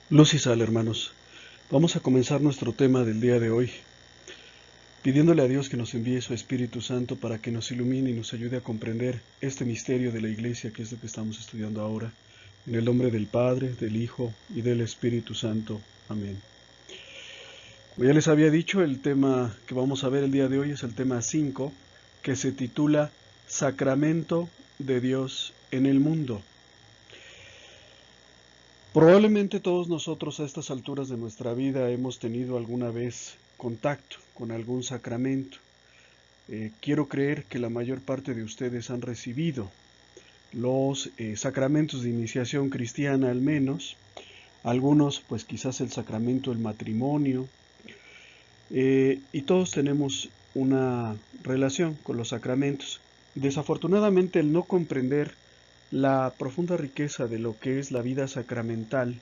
Luz y sal, hermanos. Vamos a comenzar nuestro tema del día de hoy, pidiéndole a Dios que nos envíe su Espíritu Santo para que nos ilumine y nos ayude a comprender este misterio de la Iglesia, que es lo que estamos estudiando ahora. En el nombre del Padre, del Hijo y del Espíritu Santo. Amén. Como ya les había dicho, el tema que vamos a ver el día de hoy es el tema 5, que se titula Sacramento de Dios en el mundo. Probablemente todos nosotros a estas alturas de nuestra vida hemos tenido alguna vez contacto con algún sacramento. Quiero creer que la mayor parte de ustedes han recibido los sacramentos de iniciación cristiana al menos. Algunos pues quizás el sacramento del matrimonio. Y todos tenemos una relación con los sacramentos. Desafortunadamente el no comprender la profunda riqueza de lo que es la vida sacramental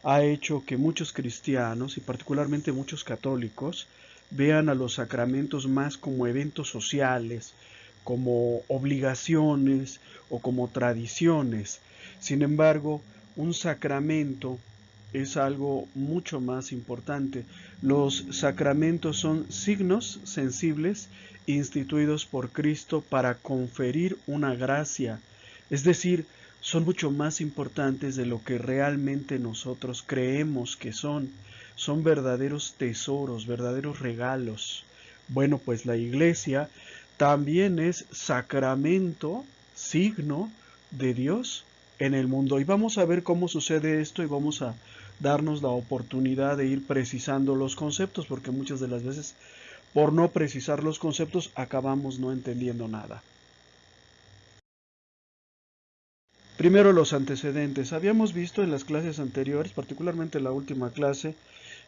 ha hecho que muchos cristianos y particularmente muchos católicos vean a los sacramentos más como eventos sociales, como obligaciones o como tradiciones. Sin embargo, un sacramento es algo mucho más importante. Los sacramentos son signos sensibles instituidos por Cristo para conferir una gracia, es decir, son mucho más importantes de lo que realmente nosotros creemos que son. Son verdaderos tesoros, verdaderos regalos. Bueno, pues la iglesia también es sacramento, signo de Dios en el mundo. Y vamos a ver cómo sucede esto y vamos a darnos la oportunidad de ir precisando los conceptos, porque muchas de las veces por no precisar los conceptos acabamos no entendiendo nada. Primero los antecedentes. Habíamos visto en las clases anteriores, particularmente en la última clase,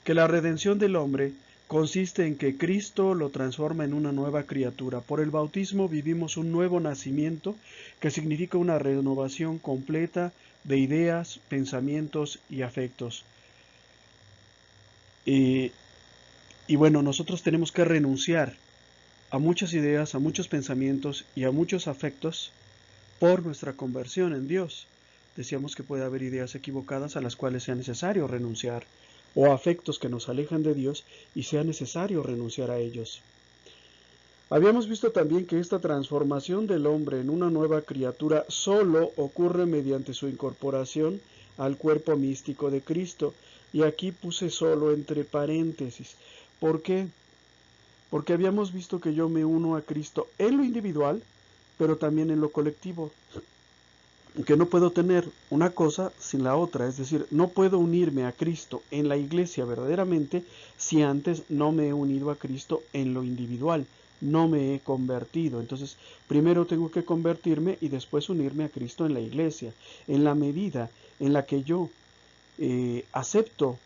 que la redención del hombre consiste en que Cristo lo transforma en una nueva criatura. Por el bautismo vivimos un nuevo nacimiento que significa una renovación completa de ideas, pensamientos y afectos. Y, y bueno, nosotros tenemos que renunciar a muchas ideas, a muchos pensamientos y a muchos afectos por nuestra conversión en Dios. Decíamos que puede haber ideas equivocadas a las cuales sea necesario renunciar, o afectos que nos alejan de Dios y sea necesario renunciar a ellos. Habíamos visto también que esta transformación del hombre en una nueva criatura solo ocurre mediante su incorporación al cuerpo místico de Cristo. Y aquí puse solo entre paréntesis. ¿Por qué? Porque habíamos visto que yo me uno a Cristo en lo individual, pero también en lo colectivo, que no puedo tener una cosa sin la otra, es decir, no puedo unirme a Cristo en la iglesia verdaderamente si antes no me he unido a Cristo en lo individual, no me he convertido. Entonces, primero tengo que convertirme y después unirme a Cristo en la iglesia. En la medida en la que yo acepto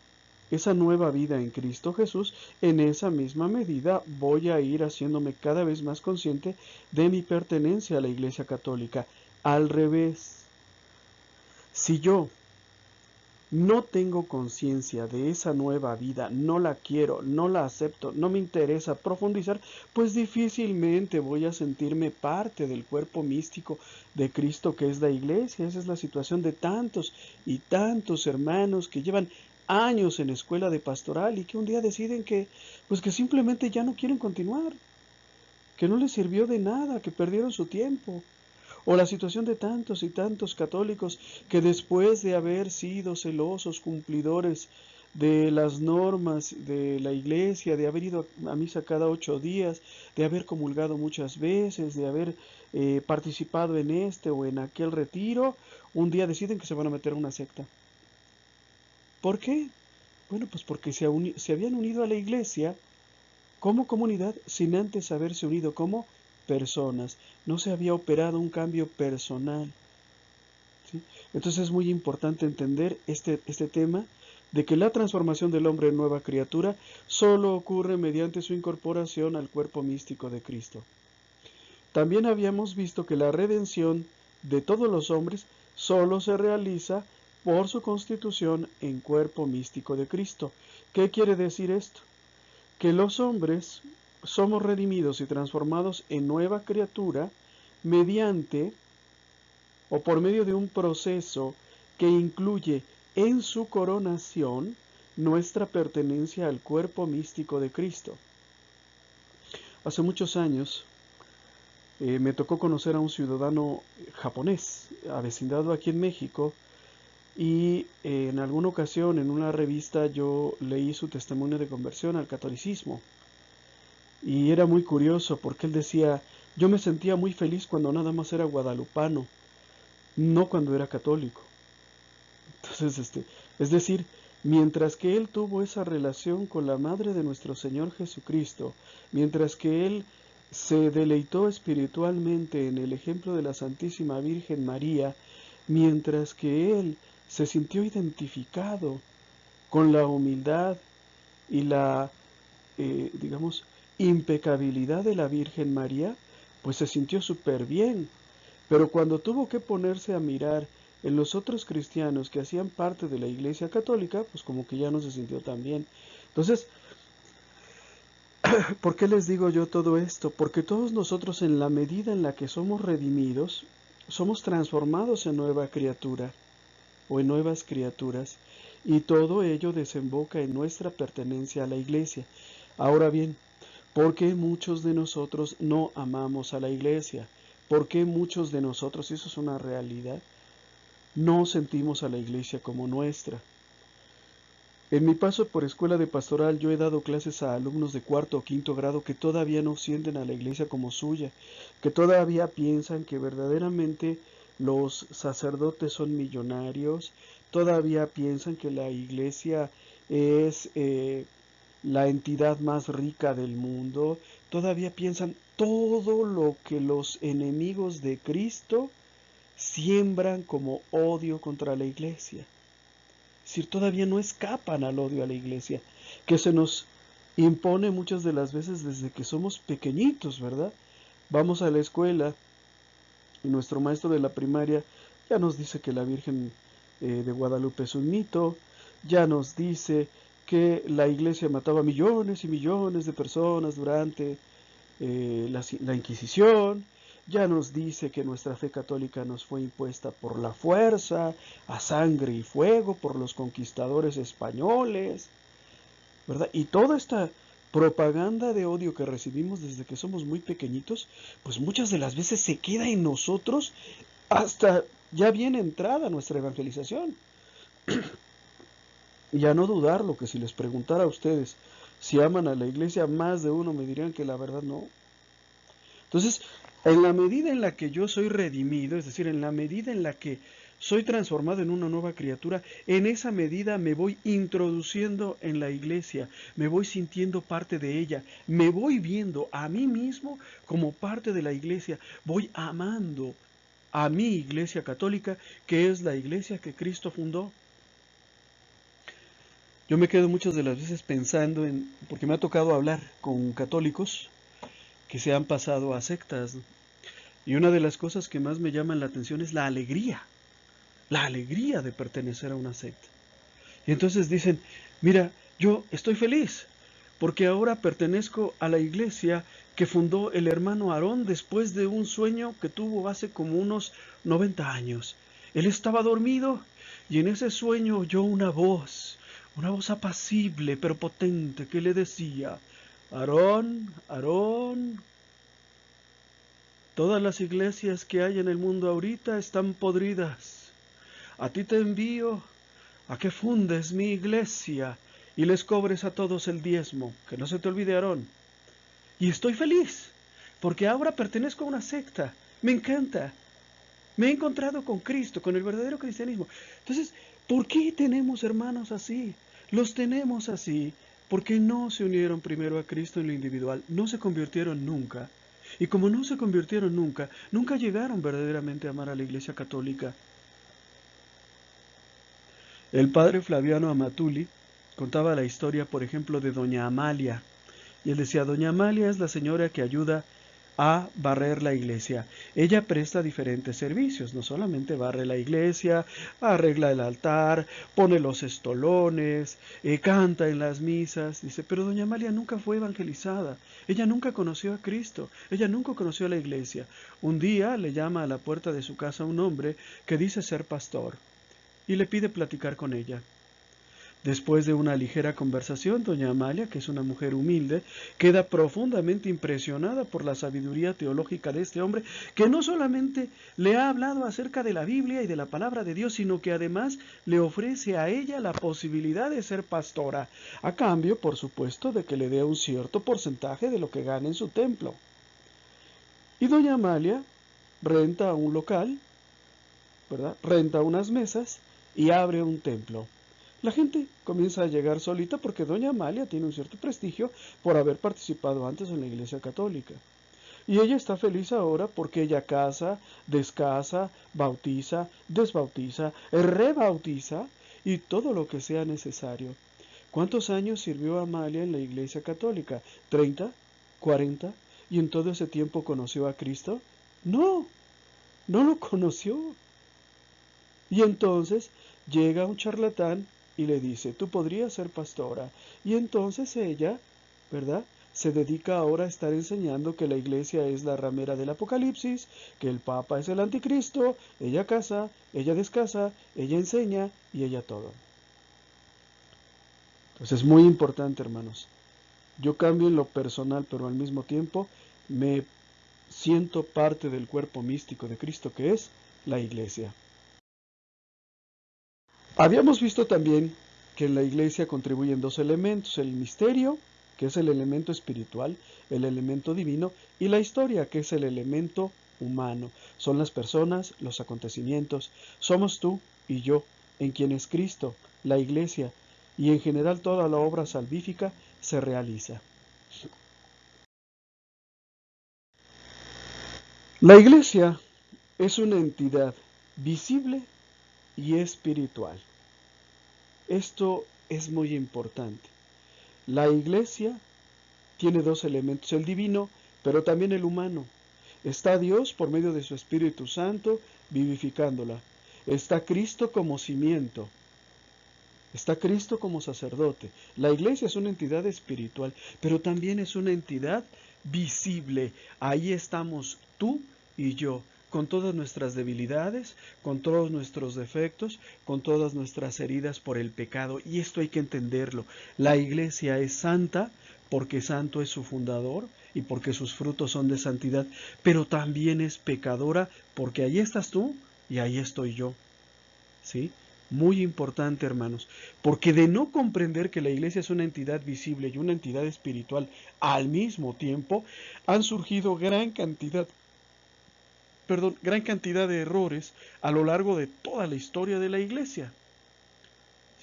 esa nueva vida en Cristo Jesús, en esa misma medida voy a ir haciéndome cada vez más consciente de mi pertenencia a la Iglesia Católica. Al revés, si yo no tengo conciencia de esa nueva vida, no la quiero, no la acepto, no me interesa profundizar, pues difícilmente voy a sentirme parte del cuerpo místico de Cristo que es la iglesia. Esa es la situación de tantos y tantos hermanos que llevan años en escuela de pastoral y que un día deciden que, pues que simplemente ya no quieren continuar, que no les sirvió de nada, que perdieron su tiempo. O la situación de tantos y tantos católicos que después de haber sido celosos cumplidores de las normas de la iglesia, de haber ido a misa cada 8 días, de haber comulgado muchas veces, de haber participado en este o en aquel retiro, un día deciden que se van a meter a una secta. ¿Por qué? Bueno, pues porque se habían unido a la iglesia como comunidad sin antes haberse unido como personas. No se había operado un cambio personal. ¿Sí? Entonces es muy importante entender este tema de que la transformación del hombre en nueva criatura solo ocurre mediante su incorporación al cuerpo místico de Cristo. También habíamos visto que la redención de todos los hombres solo se realiza por su constitución en cuerpo místico de Cristo. ¿Qué quiere decir esto? Que los hombres somos redimidos y transformados en nueva criatura mediante o por medio de un proceso que incluye en su coronación nuestra pertenencia al cuerpo místico de Cristo. Hace muchos años me tocó conocer a un ciudadano japonés, avecindado aquí en México, y en alguna ocasión en una revista yo leí su testimonio de conversión al catolicismo. Y era muy curioso porque él decía, yo me sentía muy feliz cuando nada más era guadalupano, no cuando era católico. Entonces, es decir, mientras que él tuvo esa relación con la Madre de nuestro Señor Jesucristo, mientras que él se deleitó espiritualmente en el ejemplo de la Santísima Virgen María, mientras que él se sintió identificado con la humildad y la, digamos, impecabilidad de la Virgen María, pues se sintió súper bien. Pero cuando tuvo que ponerse a mirar en los otros cristianos que hacían parte de la Iglesia Católica, pues como que ya no se sintió tan bien. Entonces, ¿por qué les digo yo todo esto? Porque todos nosotros, en la medida en la que somos redimidos, somos transformados en nueva criatura o en nuevas criaturas, y todo ello desemboca en nuestra pertenencia a la Iglesia. Ahora bien, ¿por qué muchos de nosotros no amamos a la Iglesia? ¿Por qué muchos de nosotros, y eso es una realidad, no sentimos a la Iglesia como nuestra? En mi paso por escuela de pastoral yo he dado clases a alumnos de cuarto o quinto grado que todavía no sienten a la Iglesia como suya, que todavía piensan que verdaderamente los sacerdotes son millonarios, todavía piensan que la Iglesia es la entidad más rica del mundo, todavía piensan todo lo que los enemigos de Cristo siembran como odio contra la Iglesia. Es decir, todavía no escapan al odio a la Iglesia, que se nos impone muchas de las veces desde que somos pequeñitos, ¿verdad? Vamos a la escuela y nuestro maestro de la primaria ya nos dice que la Virgen de Guadalupe es un mito, ya nos dice que la Iglesia mataba millones y millones de personas durante la Inquisición, ya nos dice que nuestra fe católica nos fue impuesta por la fuerza, a sangre y fuego, por los conquistadores españoles, ¿verdad? Y toda esta propaganda de odio que recibimos desde que somos muy pequeñitos, pues muchas de las veces se queda en nosotros hasta ya bien entrada nuestra evangelización. Y a no dudarlo, que si les preguntara a ustedes si aman a la Iglesia, más de uno me dirían que la verdad no. Entonces, en la medida en la que yo soy redimido, es decir, en la medida en la que soy transformado en una nueva criatura, en esa medida me voy introduciendo en la Iglesia, me voy sintiendo parte de ella, me voy viendo a mí mismo como parte de la Iglesia, voy amando a mi Iglesia católica, que es la Iglesia que Cristo fundó. Yo me quedo muchas de las veces pensando porque me ha tocado hablar con católicos que se han pasado a sectas, ¿no? Y una de las cosas que más me llaman la atención es la alegría de pertenecer a una secta. Y entonces dicen, mira, yo estoy feliz porque ahora pertenezco a la iglesia que fundó el hermano Aarón después de un sueño que tuvo hace como unos 90 años. Él estaba dormido y en ese sueño oyó una voz apacible pero potente que le decía, Aarón, Aarón, todas las iglesias que hay en el mundo ahorita están podridas. A ti te envío a que fundes mi iglesia y les cobres a todos el diezmo, que no se te olvide, Aarón. Y estoy feliz, porque ahora pertenezco a una secta. Me encanta. Me he encontrado con Cristo, con el verdadero cristianismo. Entonces, ¿por qué tenemos hermanos así? Los tenemos así porque no se unieron primero a Cristo en lo individual, no se convirtieron nunca. Y como no se convirtieron nunca, nunca llegaron verdaderamente a amar a la Iglesia Católica. El padre Flaviano Amatuli contaba la historia, por ejemplo, de doña Amalia. Y él decía, doña Amalia es la señora que ayuda a barrer la iglesia. Ella presta diferentes servicios, no solamente barre la iglesia, arregla el altar, pone los estolones, canta en las misas. Dice, pero doña Amalia nunca fue evangelizada, ella nunca conoció a Cristo, ella nunca conoció a la iglesia. Un día le llama a la puerta de su casa un hombre que dice ser pastor. y le pide platicar con ella. Después de una ligera conversación, doña Amalia, que es una mujer humilde, queda profundamente impresionada por la sabiduría teológica de este hombre, que no solamente le ha hablado acerca de la Biblia y de la palabra de Dios, sino que además le ofrece a ella la posibilidad de ser pastora, a cambio, por supuesto, de que le dé un cierto porcentaje de lo que gane en su templo. Y doña Amalia renta un local, ¿verdad? Renta unas mesas y abre un templo. La gente comienza a llegar solita porque doña Amalia tiene un cierto prestigio por haber participado antes en la Iglesia Católica. Y ella está feliz ahora porque ella casa, descasa, bautiza, desbautiza, rebautiza y todo lo que sea necesario. ¿Cuántos años sirvió Amalia en la Iglesia Católica? ¿30? ¿40? ¿Y en todo ese tiempo conoció a Cristo? No, no lo conoció. Y entonces llega un charlatán y le dice, tú podrías ser pastora. Y entonces ella, ¿verdad?, se dedica ahora a estar enseñando que la iglesia es la ramera del Apocalipsis, que el Papa es el anticristo, ella casa, ella descasa, ella enseña y ella todo. Entonces es muy importante, hermanos. Yo cambio en lo personal, pero al mismo tiempo me siento parte del cuerpo místico de Cristo, que es la iglesia. Habíamos visto también que en la iglesia contribuyen dos elementos, el misterio, que es el elemento espiritual, el elemento divino, y la historia, que es el elemento humano. Son las personas, los acontecimientos, somos tú y yo, en quienes Cristo, la iglesia y en general toda la obra salvífica se realiza. La iglesia es una entidad visible y espiritual. Esto es muy importante. La iglesia tiene dos elementos, el divino, pero también el humano. Está Dios por medio de su Espíritu Santo vivificándola. Está Cristo como cimiento. Está Cristo como sacerdote. La iglesia es una entidad espiritual, pero también es una entidad visible. Ahí estamos tú y yo, con todas nuestras debilidades, con todos nuestros defectos, con todas nuestras heridas por el pecado. Y esto hay que entenderlo. La iglesia es santa porque santo es su fundador y porque sus frutos son de santidad, pero también es pecadora porque ahí estás tú y ahí estoy yo. ¿Sí? Muy importante, hermanos, porque de no comprender que la iglesia es una entidad visible y una entidad espiritual al mismo tiempo, han surgido gran cantidad de errores a lo largo de toda la historia de la iglesia.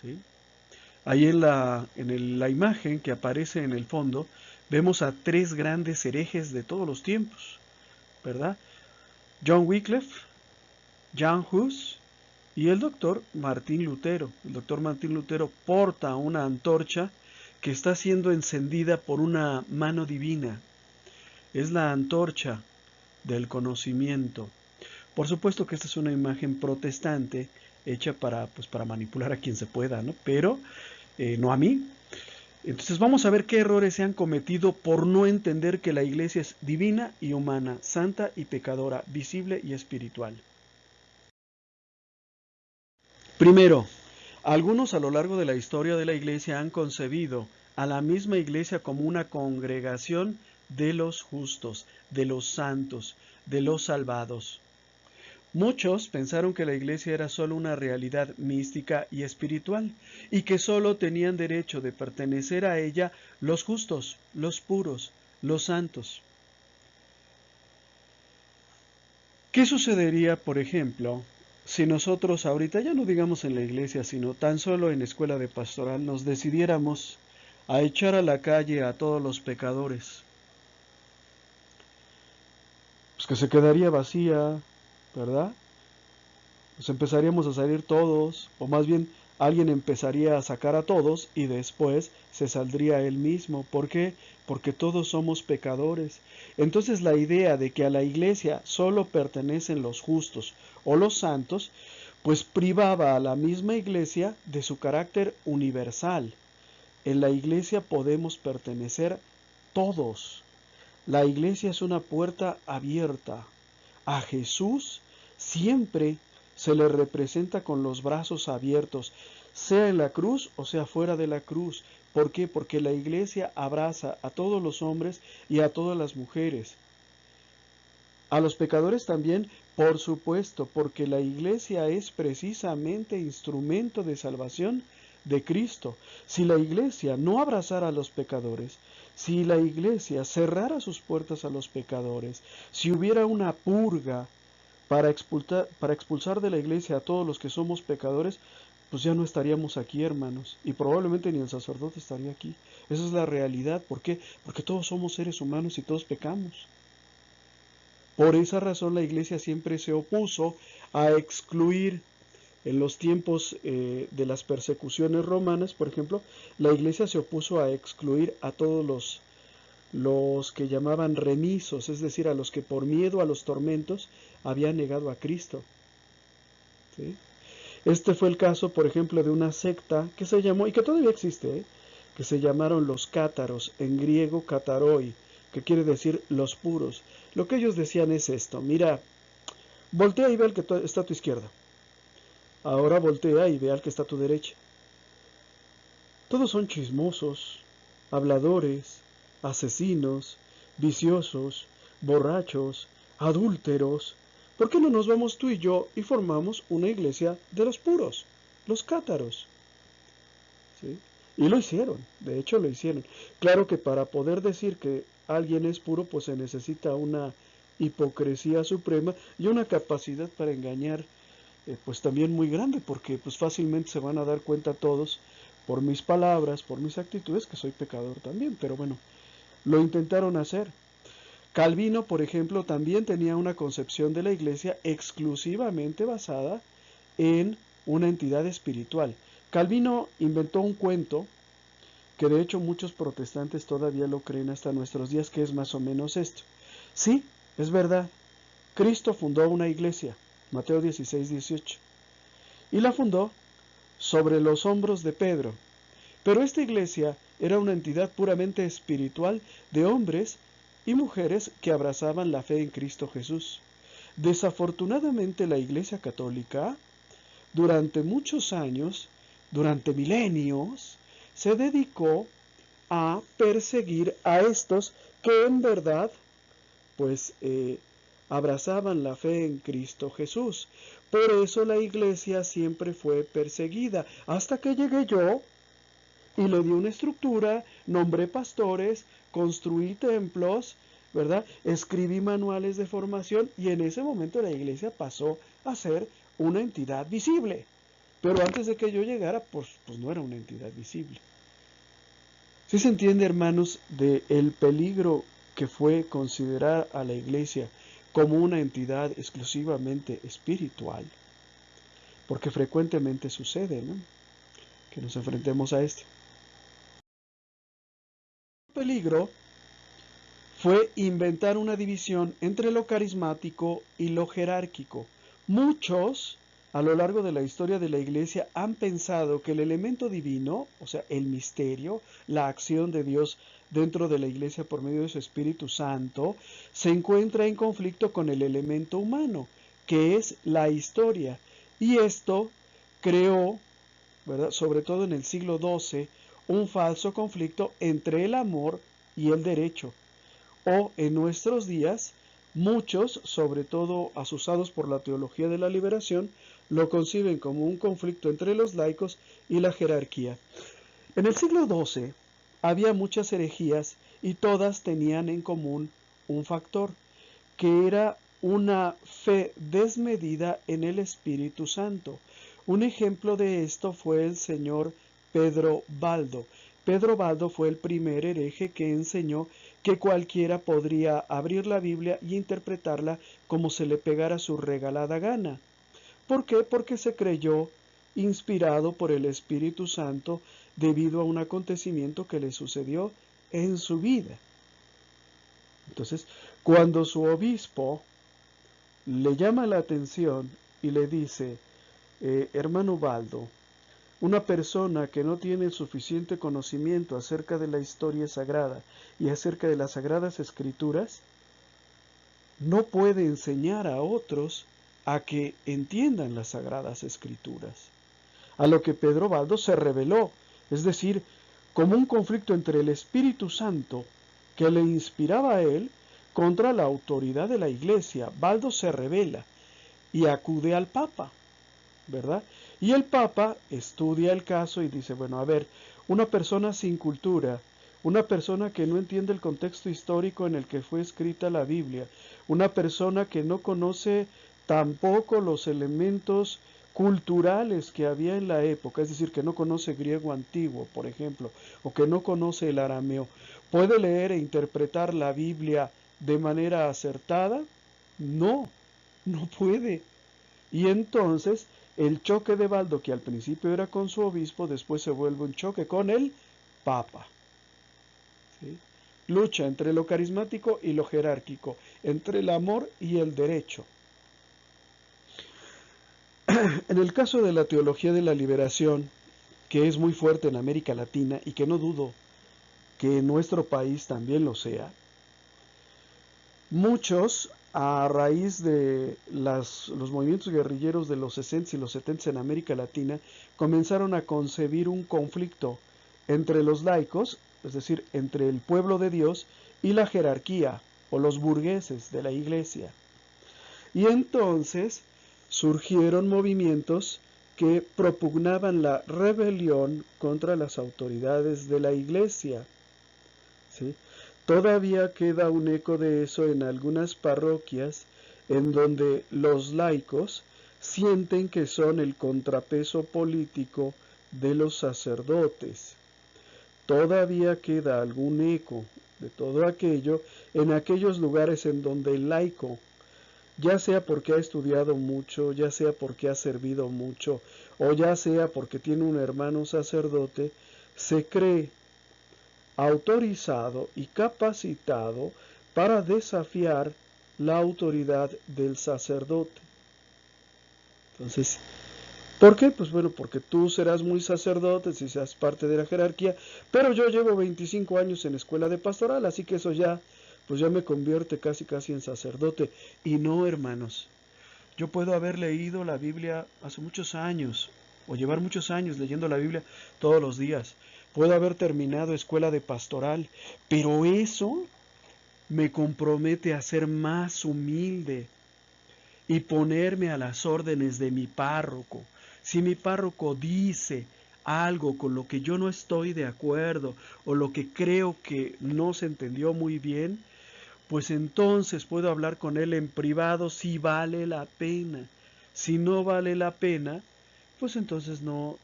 ¿Sí? Ahí en la imagen que aparece en el fondo, vemos a tres grandes herejes de todos los tiempos, ¿verdad? John Wycliffe, Jan Hus y el doctor Martín Lutero. El doctor Martín Lutero porta una antorcha que está siendo encendida por una mano divina. Es la antorcha del conocimiento. Por supuesto que esta es una imagen protestante hecha para manipular a quien se pueda, ¿no? Pero no a mí. Entonces vamos a ver qué errores se han cometido por no entender que la iglesia es divina y humana, santa y pecadora, visible y espiritual. Primero, algunos a lo largo de la historia de la iglesia han concebido a la misma iglesia como una congregación de los justos, de los santos, de los salvados. Muchos pensaron que la iglesia era solo una realidad mística y espiritual, y que solo tenían derecho de pertenecer a ella los justos, los puros, los santos. ¿Qué sucedería, por ejemplo, si nosotros ahorita, ya no digamos en la iglesia, sino tan solo en escuela de pastoral, nos decidiéramos a echar a la calle a todos los pecadores? Pues que se quedaría vacía, ¿verdad? Pues empezaríamos a salir todos, o más bien alguien empezaría a sacar a todos y después se saldría él mismo. ¿Por qué? Porque todos somos pecadores. Entonces la idea de que a la iglesia solo pertenecen los justos o los santos, pues privaba a la misma iglesia de su carácter universal. En la iglesia podemos pertenecer todos. La iglesia es una puerta abierta a Jesús siempre se le representa con los brazos abiertos, sea en la cruz o sea fuera de la cruz. ¿Por qué? Porque la iglesia abraza a todos los hombres y a todas las mujeres. A los pecadores también, por supuesto, porque la iglesia es precisamente instrumento de salvación de Cristo. Si la iglesia no abrazara a los pecadores, si la iglesia cerrara sus puertas a los pecadores, si hubiera una purga para expulsar de la iglesia a todos los que somos pecadores, pues ya no estaríamos aquí, hermanos, y probablemente ni el sacerdote estaría aquí. Esa es la realidad. ¿Por qué? Porque todos somos seres humanos y todos pecamos. Por esa razón la iglesia siempre se opuso a excluir en los tiempos de las persecuciones romanas, por ejemplo, la iglesia se opuso a excluir a todos los que llamaban remisos, es decir, a los que por miedo a los tormentos habían negado a Cristo. ¿Sí? Este fue el caso, por ejemplo, de una secta que se llamó, y que todavía existe, que se llamaron los cátaros, en griego kataroi, que quiere decir los puros. Lo que ellos decían es esto: mira, voltea y ve al que está a tu izquierda. Ahora voltea y ve al que está a tu derecha. Todos son chismosos, habladores, asesinos, viciosos, borrachos, adúlteros. ¿Por qué no nos vamos tú y yo y formamos una iglesia de los puros, los cátaros? ¿Sí? Y lo hicieron, de hecho lo hicieron. Claro que para poder decir que alguien es puro, pues se necesita una hipocresía suprema y una capacidad para engañar, pues también muy grande, porque pues fácilmente se van a dar cuenta todos por mis palabras, por mis actitudes, que soy pecador también. Pero bueno, lo intentaron hacer. Calvino, por ejemplo, también tenía una concepción de la iglesia exclusivamente basada en una entidad espiritual. Calvino inventó un cuento que de hecho muchos protestantes todavía lo creen hasta nuestros días, que es más o menos esto. Sí, es verdad, Cristo fundó una iglesia, Mateo 16, 18, y la fundó sobre los hombros de Pedro. Pero esta iglesia era una entidad puramente espiritual de hombres y mujeres que abrazaban la fe en Cristo Jesús. Desafortunadamente la Iglesia Católica, durante muchos años, durante milenios, se dedicó a perseguir a estos que en verdad, pues, abrazaban la fe en Cristo Jesús. Por eso la iglesia siempre fue perseguida, hasta que llegué yo y le di una estructura, nombré pastores, construí templos, ¿verdad? Escribí manuales de formación y en ese momento la iglesia pasó a ser una entidad visible. Pero antes de que yo llegara, pues no era una entidad visible. ¿Sí se entiende, hermanos, del peligro que fue considerar a la iglesia como una entidad exclusivamente espiritual? Porque frecuentemente sucede, ¿no?, que nos enfrentemos a esto. El peligro fue inventar una división entre lo carismático y lo jerárquico. Muchos, a lo largo de la historia de la Iglesia, han pensado que el elemento divino, o sea, el misterio, la acción de Dios dentro de la Iglesia por medio de su Espíritu Santo, se encuentra en conflicto con el elemento humano, que es la historia. Y esto creó, ¿verdad?, sobre todo en el siglo XII, un falso conflicto entre el amor y el derecho. O en nuestros días, muchos, sobre todo asusados por la teología de la liberación, lo conciben como un conflicto entre los laicos y la jerarquía. En el siglo XII había muchas herejías y todas tenían en común un factor, que era una fe desmedida en el Espíritu Santo. Un ejemplo de esto fue el señor Pedro Baldo. Pedro Baldo fue el primer hereje que enseñó que cualquiera podría abrir la Biblia y interpretarla como se le pegara su regalada gana. ¿Por qué? Porque se creyó inspirado por el Espíritu Santo debido a un acontecimiento que le sucedió en su vida. Entonces, cuando su obispo le llama la atención y le dice, hermano Baldo, una persona que no tiene suficiente conocimiento acerca de la historia sagrada y acerca de las sagradas escrituras, no puede enseñar a otros a que entiendan las Sagradas Escrituras. A lo que Pedro Baldo se rebeló, es decir, como un conflicto entre el Espíritu Santo que le inspiraba a él contra la autoridad de la Iglesia. Baldo se rebela y acude al Papa, ¿verdad? Y el Papa estudia el caso y dice, bueno, a ver, una persona sin cultura, una persona que no entiende el contexto histórico en el que fue escrita la Biblia, una persona que no conoce tampoco los elementos culturales que había en la época, es decir, que no conoce griego antiguo, por ejemplo, o que no conoce el arameo, ¿puede leer e interpretar la Biblia de manera acertada? No, no puede. Y entonces el choque de Baldo, que al principio era con su obispo, después se vuelve un choque con el Papa. ¿Sí? Lucha entre lo carismático y lo jerárquico, entre el amor y el derecho. En el caso de la teología de la liberación, que es muy fuerte en América Latina y que no dudo que en nuestro país también lo sea, muchos, a raíz de los movimientos guerrilleros de los 60 y los 70 en América Latina, comenzaron a concebir un conflicto entre los laicos, es decir, entre el pueblo de Dios y la jerarquía o los burgueses de la iglesia. Y entonces surgieron movimientos que propugnaban la rebelión contra las autoridades de la iglesia. ¿Sí? Todavía queda un eco de eso en algunas parroquias en donde los laicos sienten que son el contrapeso político de los sacerdotes. Todavía queda algún eco de todo aquello en aquellos lugares en donde el laico, ya sea porque ha estudiado mucho, ya sea porque ha servido mucho, o ya sea porque tiene un hermano sacerdote, se cree autorizado y capacitado para desafiar la autoridad del sacerdote. Entonces, ¿por qué? Pues bueno, porque tú serás muy sacerdote si seas parte de la jerarquía, pero yo llevo 25 años en escuela de pastoral, así que eso ya, pues ya me convierte casi en sacerdote. Y no, hermanos, yo puedo haber leído la Biblia hace muchos años, o llevar muchos años leyendo la Biblia todos los días. Puedo haber terminado escuela de pastoral, pero eso me compromete a ser más humilde y ponerme a las órdenes de mi párroco. Si mi párroco dice algo con lo que yo no estoy de acuerdo o lo que creo que no se entendió muy bien, pues entonces puedo hablar con él en privado si vale la pena. Si no vale la pena, pues entonces no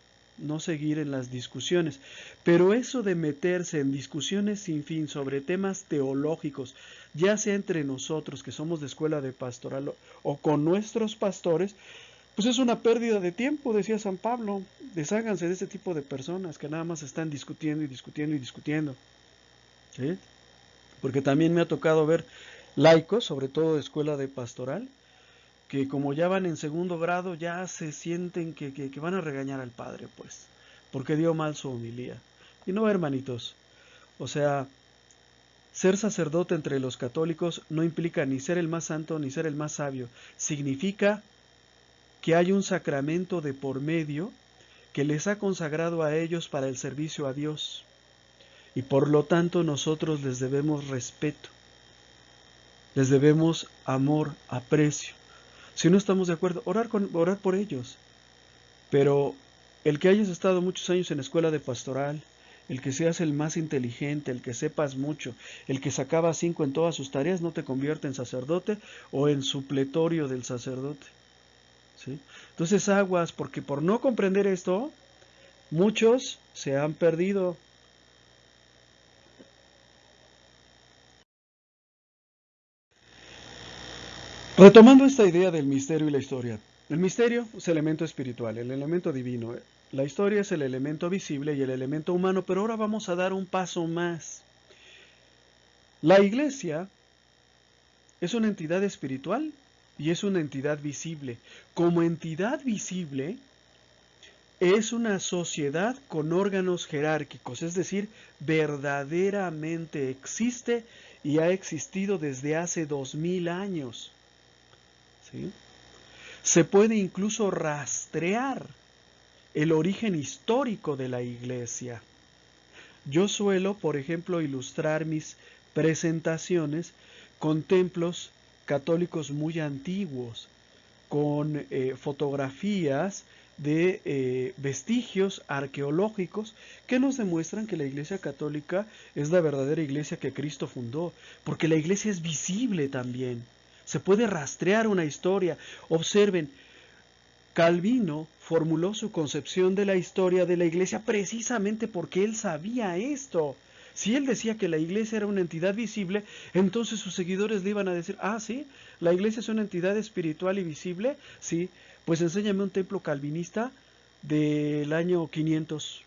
seguir en las discusiones. Pero eso de meterse en discusiones sin fin sobre temas teológicos, ya sea entre nosotros que somos de escuela de pastoral o con nuestros pastores, pues es una pérdida de tiempo, decía San Pablo. Desháganse de ese tipo de personas que nada más están discutiendo y discutiendo y discutiendo. ¿Sí? Porque también me ha tocado ver laicos, sobre todo de escuela de pastoral, que como ya van en segundo grado, ya se sienten que van a regañar al padre, pues, porque dio mal su homilía. Y no, hermanitos, o sea, ser sacerdote entre los católicos no implica ni ser el más santo ni ser el más sabio. Significa que hay un sacramento de por medio que les ha consagrado a ellos para el servicio a Dios. Y por lo tanto nosotros les debemos respeto, les debemos amor, aprecio. Si no estamos de acuerdo, orar por ellos. Pero el que hayas estado muchos años en escuela de pastoral, el que seas el más inteligente, el que sepas mucho, el que sacaba 5 en todas sus tareas, no te convierte en sacerdote o en supletorio del sacerdote. ¿Sí? Entonces aguas, porque por no comprender esto, muchos se han perdido. Retomando esta idea del misterio y la historia. El misterio es el elemento espiritual, el elemento divino. La historia es el elemento visible y el elemento humano, pero ahora vamos a dar un paso más. La iglesia es una entidad espiritual y es una entidad visible. Como entidad visible, es una sociedad con órganos jerárquicos, es decir, verdaderamente existe y ha existido desde hace 2000 años. ¿Sí? Se puede incluso rastrear el origen histórico de la Iglesia. Yo suelo, por ejemplo, ilustrar mis presentaciones con templos católicos muy antiguos, con fotografías de vestigios arqueológicos que nos demuestran que la Iglesia Católica es la verdadera iglesia que Cristo fundó, porque la iglesia es visible también, se puede rastrear una historia. Observen, Calvino formuló su concepción de la historia de la iglesia precisamente porque él sabía esto. Si él decía que la iglesia era una entidad visible, entonces sus seguidores le iban a decir, ah, sí, la iglesia es una entidad espiritual y visible, sí, pues enséñame un templo calvinista del año 500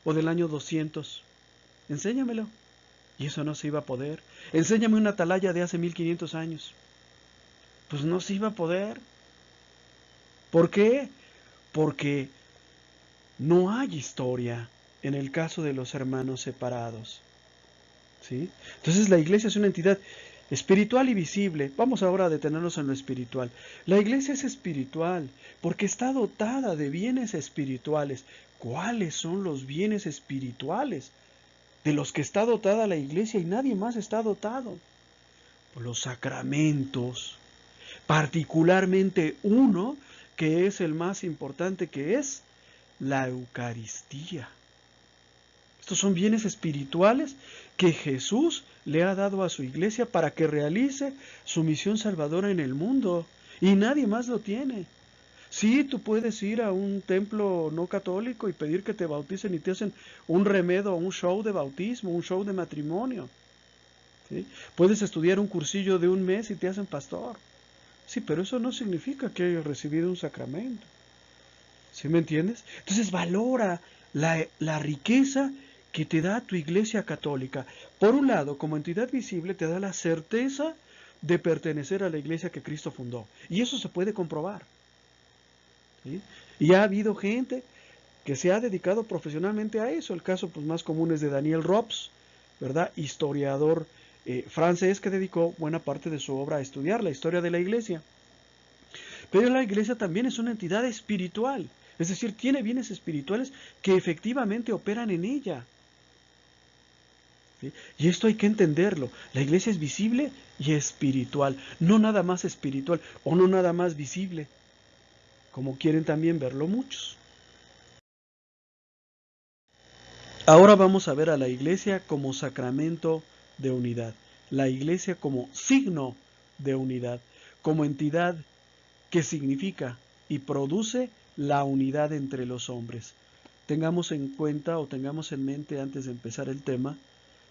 o del año 200, enséñamelo. Y eso no se iba a poder. Enséñame una atalaya de hace 1500 años. Pues no se iba a poder. ¿Por qué? Porque no hay historia en el caso de los hermanos separados. ¿Sí? Entonces la iglesia es una entidad espiritual y visible. Vamos ahora a detenernos en lo espiritual. La iglesia es espiritual porque está dotada de bienes espirituales. ¿Cuáles son los bienes espirituales de los que está dotada la iglesia y nadie más está dotado? Los sacramentos, particularmente uno que es el más importante, que es la Eucaristía. Estos son bienes espirituales que Jesús le ha dado a su iglesia para que realice su misión salvadora en el mundo. Y nadie más lo tiene. Sí, tú puedes ir a un templo no católico y pedir que te bauticen y te hacen un remedo, un show de bautismo, un show de matrimonio. ¿Sí? Puedes estudiar un cursillo de un mes y te hacen pastor. Sí, pero eso no significa que hayas recibido un sacramento. ¿Sí me entiendes? Entonces valora la riqueza que te da tu iglesia católica. Por un lado, como entidad visible, te da la certeza de pertenecer a la iglesia que Cristo fundó. Y eso se puede comprobar. ¿Sí? Y ha habido gente que se ha dedicado profesionalmente a eso. El caso pues, más común es de Daniel Robs, ¿verdad? Historiador francés que dedicó buena parte de su obra a estudiar la historia de la iglesia. Pero la iglesia también es una entidad espiritual. Es decir, tiene bienes espirituales que efectivamente operan en ella. ¿Sí? Y esto hay que entenderlo. La iglesia es visible y espiritual. No nada más espiritual o no nada más visible, como quieren también verlo muchos. Ahora vamos a ver a la iglesia como sacramento de unidad. La iglesia como signo de unidad, como entidad que significa y produce la unidad entre los hombres. Tengamos en cuenta o tengamos en mente antes de empezar el tema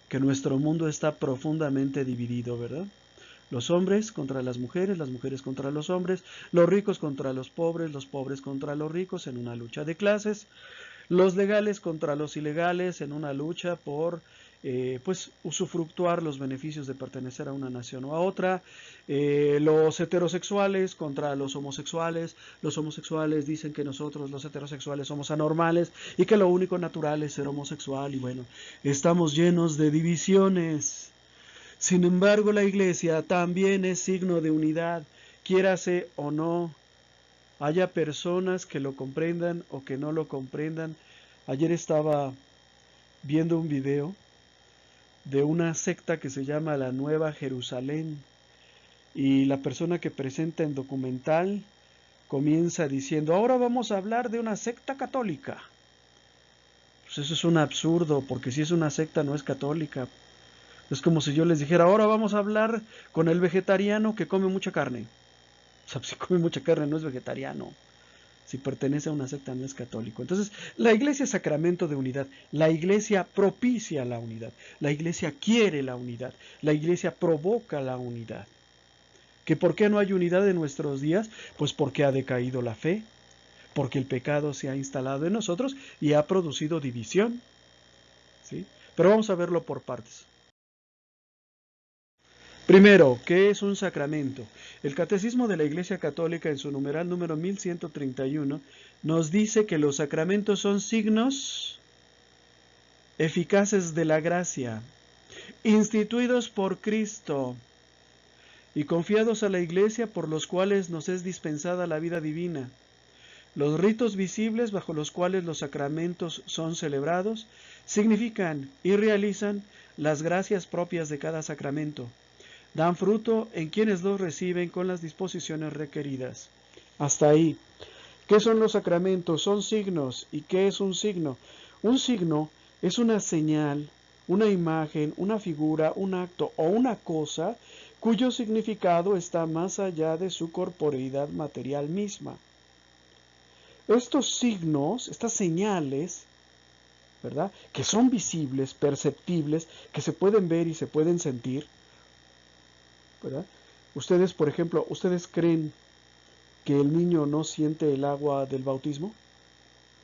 que nuestro mundo está profundamente dividido, ¿verdad? Los hombres contra las mujeres contra los hombres, los ricos contra los pobres contra los ricos en una lucha de clases, los legales contra los ilegales en una lucha por pues usufructuar los beneficios de pertenecer a una nación o a otra, los heterosexuales contra los homosexuales dicen que nosotros los heterosexuales somos anormales y que lo único natural es ser homosexual y bueno, estamos llenos de divisiones. Sin embargo, la iglesia también es signo de unidad, quiérase o no, haya personas que lo comprendan o que no lo comprendan. Ayer estaba viendo un video de una secta que se llama la Nueva Jerusalén y la persona que presenta el documental comienza diciendo, ahora vamos a hablar de una secta católica. Pues eso es un absurdo, porque si es una secta no es católica. Es como si yo les dijera, ahora vamos a hablar con el vegetariano que come mucha carne. O sea, si come mucha carne no es vegetariano. Si pertenece a una secta no es católico. Entonces, la iglesia es sacramento de unidad. La iglesia propicia la unidad. La iglesia quiere la unidad. La iglesia provoca la unidad. ¿Que por qué no hay unidad en nuestros días? Pues porque ha decaído la fe, porque el pecado se ha instalado en nosotros y ha producido división. ¿Sí? Pero vamos a verlo por partes. Primero, ¿qué es un sacramento? El Catecismo de la Iglesia Católica, en su numeral número 1131, nos dice que los sacramentos son signos eficaces de la gracia, instituidos por Cristo, y confiados a la Iglesia, por los cuales nos es dispensada la vida divina. Los ritos visibles bajo los cuales los sacramentos son celebrados significan y realizan las gracias propias de cada sacramento. Dan fruto en quienes los reciben con las disposiciones requeridas. Hasta ahí. ¿Qué son los sacramentos? Son signos. ¿Y qué es un signo? Un signo es una señal, una imagen, una figura, un acto o una cosa cuyo significado está más allá de su corporeidad material misma. Estos signos, estas señales, ¿verdad?, que son visibles, perceptibles, que se pueden ver y se pueden sentir, ¿verdad? Ustedes, por ejemplo, ¿ustedes creen que el niño no siente el agua del bautismo?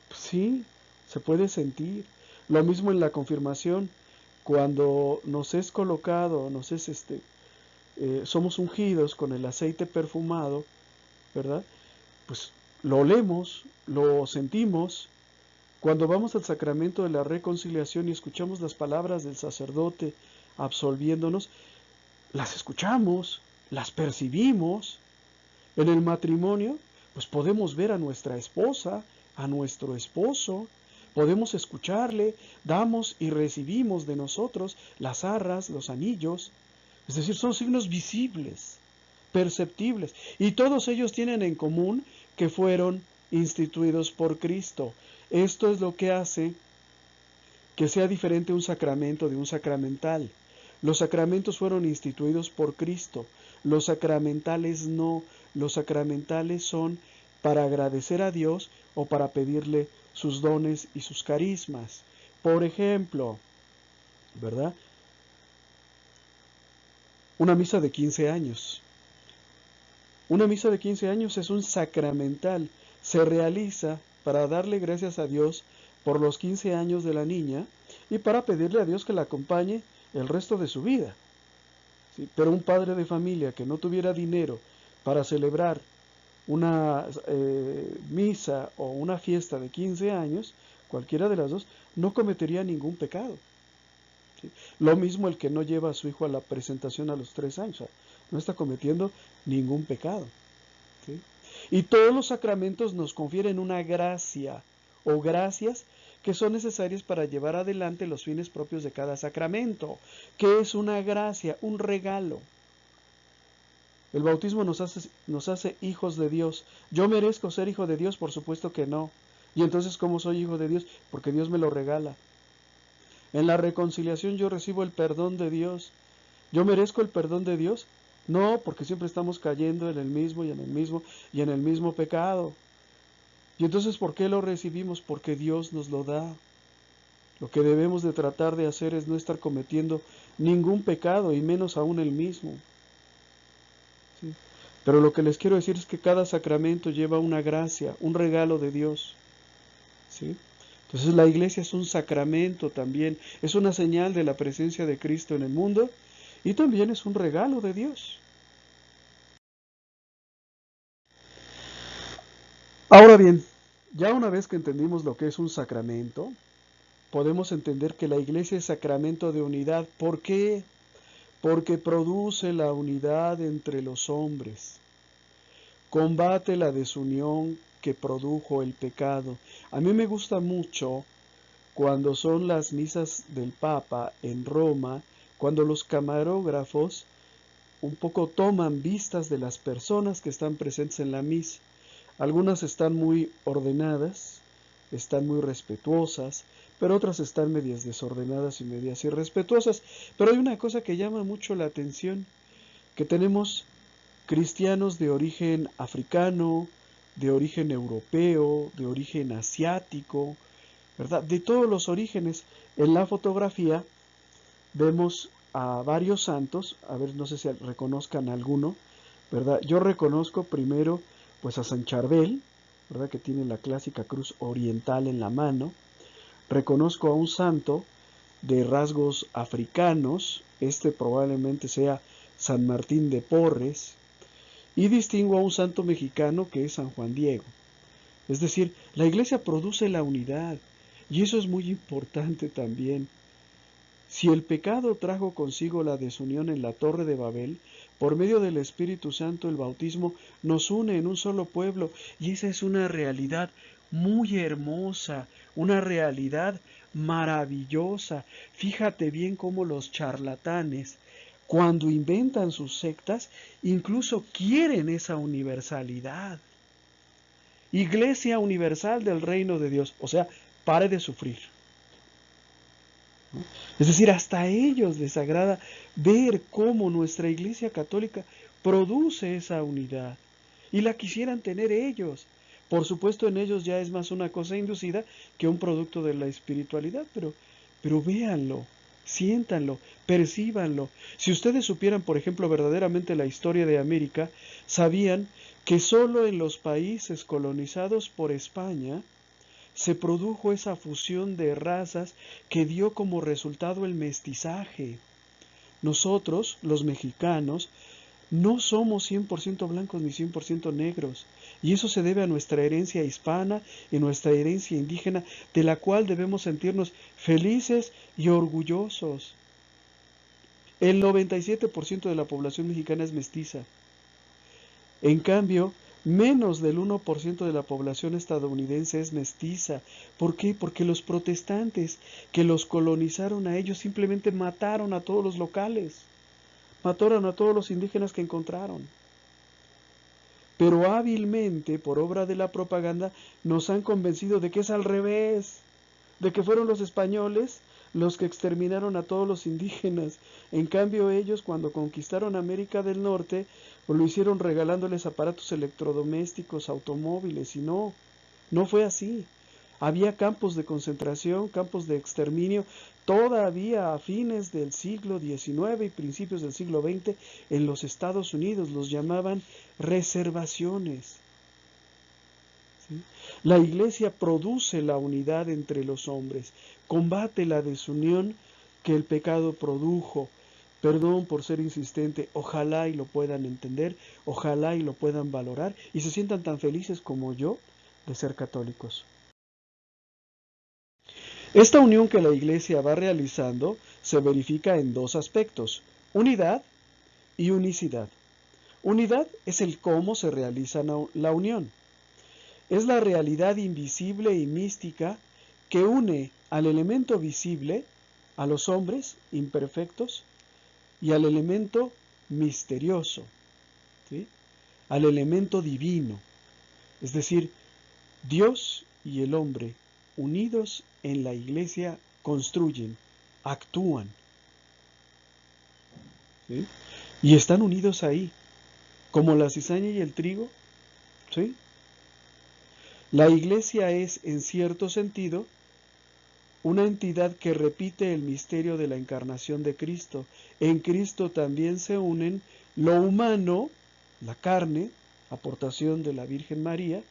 Pues sí, se puede sentir. Lo mismo en la confirmación, cuando nos es colocado, somos ungidos con el aceite perfumado, ¿verdad? Pues lo olemos, lo sentimos. Cuando vamos al sacramento de la reconciliación y escuchamos las palabras del sacerdote absolviéndonos, las escuchamos, las percibimos. En el matrimonio, pues podemos ver a nuestra esposa, a nuestro esposo, podemos escucharle, damos y recibimos de nosotros las arras, los anillos. Es decir, son signos visibles, perceptibles, y todos ellos tienen en común que fueron instituidos por Cristo. Esto es lo que hace que sea diferente un sacramento de un sacramental. Los sacramentos fueron instituidos por Cristo, los sacramentales no. Los sacramentales son para agradecer a Dios o para pedirle sus dones y sus carismas. Por ejemplo, ¿verdad?, una misa de 15 años. Una misa de 15 años es un sacramental. Se realiza para darle gracias a Dios por los 15 años de la niña y para pedirle a Dios que la acompañe el resto de su vida. ¿Sí? Pero un padre de familia que no tuviera dinero para celebrar una misa o una fiesta de 15 años, cualquiera de las dos, no cometería ningún pecado. ¿Sí? Lo mismo el que no lleva a su hijo a la presentación a los 3 años, o sea, no está cometiendo ningún pecado. ¿Sí? Y todos los sacramentos nos confieren una gracia o gracias que son necesarias para llevar adelante los fines propios de cada sacramento. ¿Qué es una gracia? Un regalo. El bautismo nos hace hijos de Dios. ¿Yo merezco ser hijo de Dios? Por supuesto que no. ¿Y entonces cómo soy hijo de Dios? Porque Dios me lo regala. En la reconciliación yo recibo el perdón de Dios. ¿Yo merezco el perdón de Dios? No, porque siempre estamos cayendo en el mismo y en el mismo y en el mismo pecado. ¿Y entonces por qué lo recibimos? Porque Dios nos lo da. Lo que debemos de tratar de hacer es no estar cometiendo ningún pecado y menos aún el mismo. ¿Sí? Pero lo que les quiero decir es que cada sacramento lleva una gracia, un regalo de Dios. ¿Sí? Entonces la iglesia es un sacramento también, es una señal de la presencia de Cristo en el mundo y también es un regalo de Dios. Ahora bien, ya una vez que entendimos lo que es un sacramento, podemos entender que la iglesia es sacramento de unidad. ¿Por qué? Porque produce la unidad entre los hombres. Combate la desunión que produjo el pecado. A mí me gusta mucho cuando son las misas del Papa en Roma, cuando los camarógrafos un poco toman vistas de las personas que están presentes en la misa. Algunas están muy ordenadas, están muy respetuosas, pero otras están medias desordenadas y medias irrespetuosas. Pero hay una cosa que llama mucho la atención, que tenemos cristianos de origen africano, de origen europeo, de origen asiático, ¿verdad? De todos los orígenes. En la fotografía vemos a varios santos, a ver, no sé si reconozcan alguno, ¿verdad? Yo reconozco primero pues a San Charbel, ¿verdad?, que tiene la clásica cruz oriental en la mano. Reconozco a un santo de rasgos africanos, este probablemente sea San Martín de Porres, y distingo a un santo mexicano que es San Juan Diego. Es decir, la iglesia produce la unidad, y eso es muy importante también. Si el pecado trajo consigo la desunión en la Torre de Babel, Por medio del Espíritu Santo, el bautismo nos une en un solo pueblo, y esa es una realidad muy hermosa, una realidad maravillosa. Fíjate bien cómo los charlatanes, cuando inventan sus sectas, incluso quieren esa universalidad. Iglesia universal del reino de Dios, o sea, pare de sufrir. Es decir, hasta a ellos les agrada ver cómo nuestra Iglesia Católica produce esa unidad y la quisieran tener ellos. Por supuesto, en ellos ya es más una cosa inducida que un producto de la espiritualidad, pero véanlo, siéntanlo, percíbanlo. Si ustedes supieran, por ejemplo, verdaderamente la historia de América, sabían que solo en los países colonizados por España se produjo esa fusión de razas que dio como resultado el mestizaje. Nosotros, los mexicanos, no somos 100% blancos ni 100% negros, y eso se debe a nuestra herencia hispana y nuestra herencia indígena, de la cual debemos sentirnos felices y orgullosos. El 97% de la población mexicana es mestiza. En cambio, menos del 1% de la población estadounidense es mestiza. ¿Por qué? Porque los protestantes que los colonizaron a ellos simplemente mataron a todos los locales, mataron a todos los indígenas que encontraron. Pero hábilmente, por obra de la propaganda, nos han convencido de que es al revés, de que fueron los españoles los que exterminaron a todos los indígenas. En cambio, ellos, cuando conquistaron América del Norte, pues lo hicieron regalándoles aparatos electrodomésticos, automóviles, y no fue así. Había campos de concentración, campos de exterminio, todavía a fines del siglo XIX y principios del siglo XX en los Estados Unidos, los llamaban reservaciones. ¿Sí? La Iglesia produce la unidad entre los hombres, combate la desunión que el pecado produjo. Perdón por ser insistente, ojalá y lo puedan entender, ojalá y lo puedan valorar y se sientan tan felices como yo de ser católicos. Esta unión que la Iglesia va realizando se verifica en dos aspectos: unidad y unicidad. Unidad es el cómo se realiza la unión. Es la realidad invisible y mística que une al elemento visible, a los hombres imperfectos, y al elemento misterioso, ¿sí? Al elemento divino. Es decir, Dios y el hombre unidos en la Iglesia construyen, actúan, ¿sí? Y están unidos ahí, como la cizaña y el trigo, ¿sí? La Iglesia es, en cierto sentido, una entidad que repite el misterio de la encarnación de Cristo. En Cristo también se unen lo humano, la carne, aportación de la Virgen María,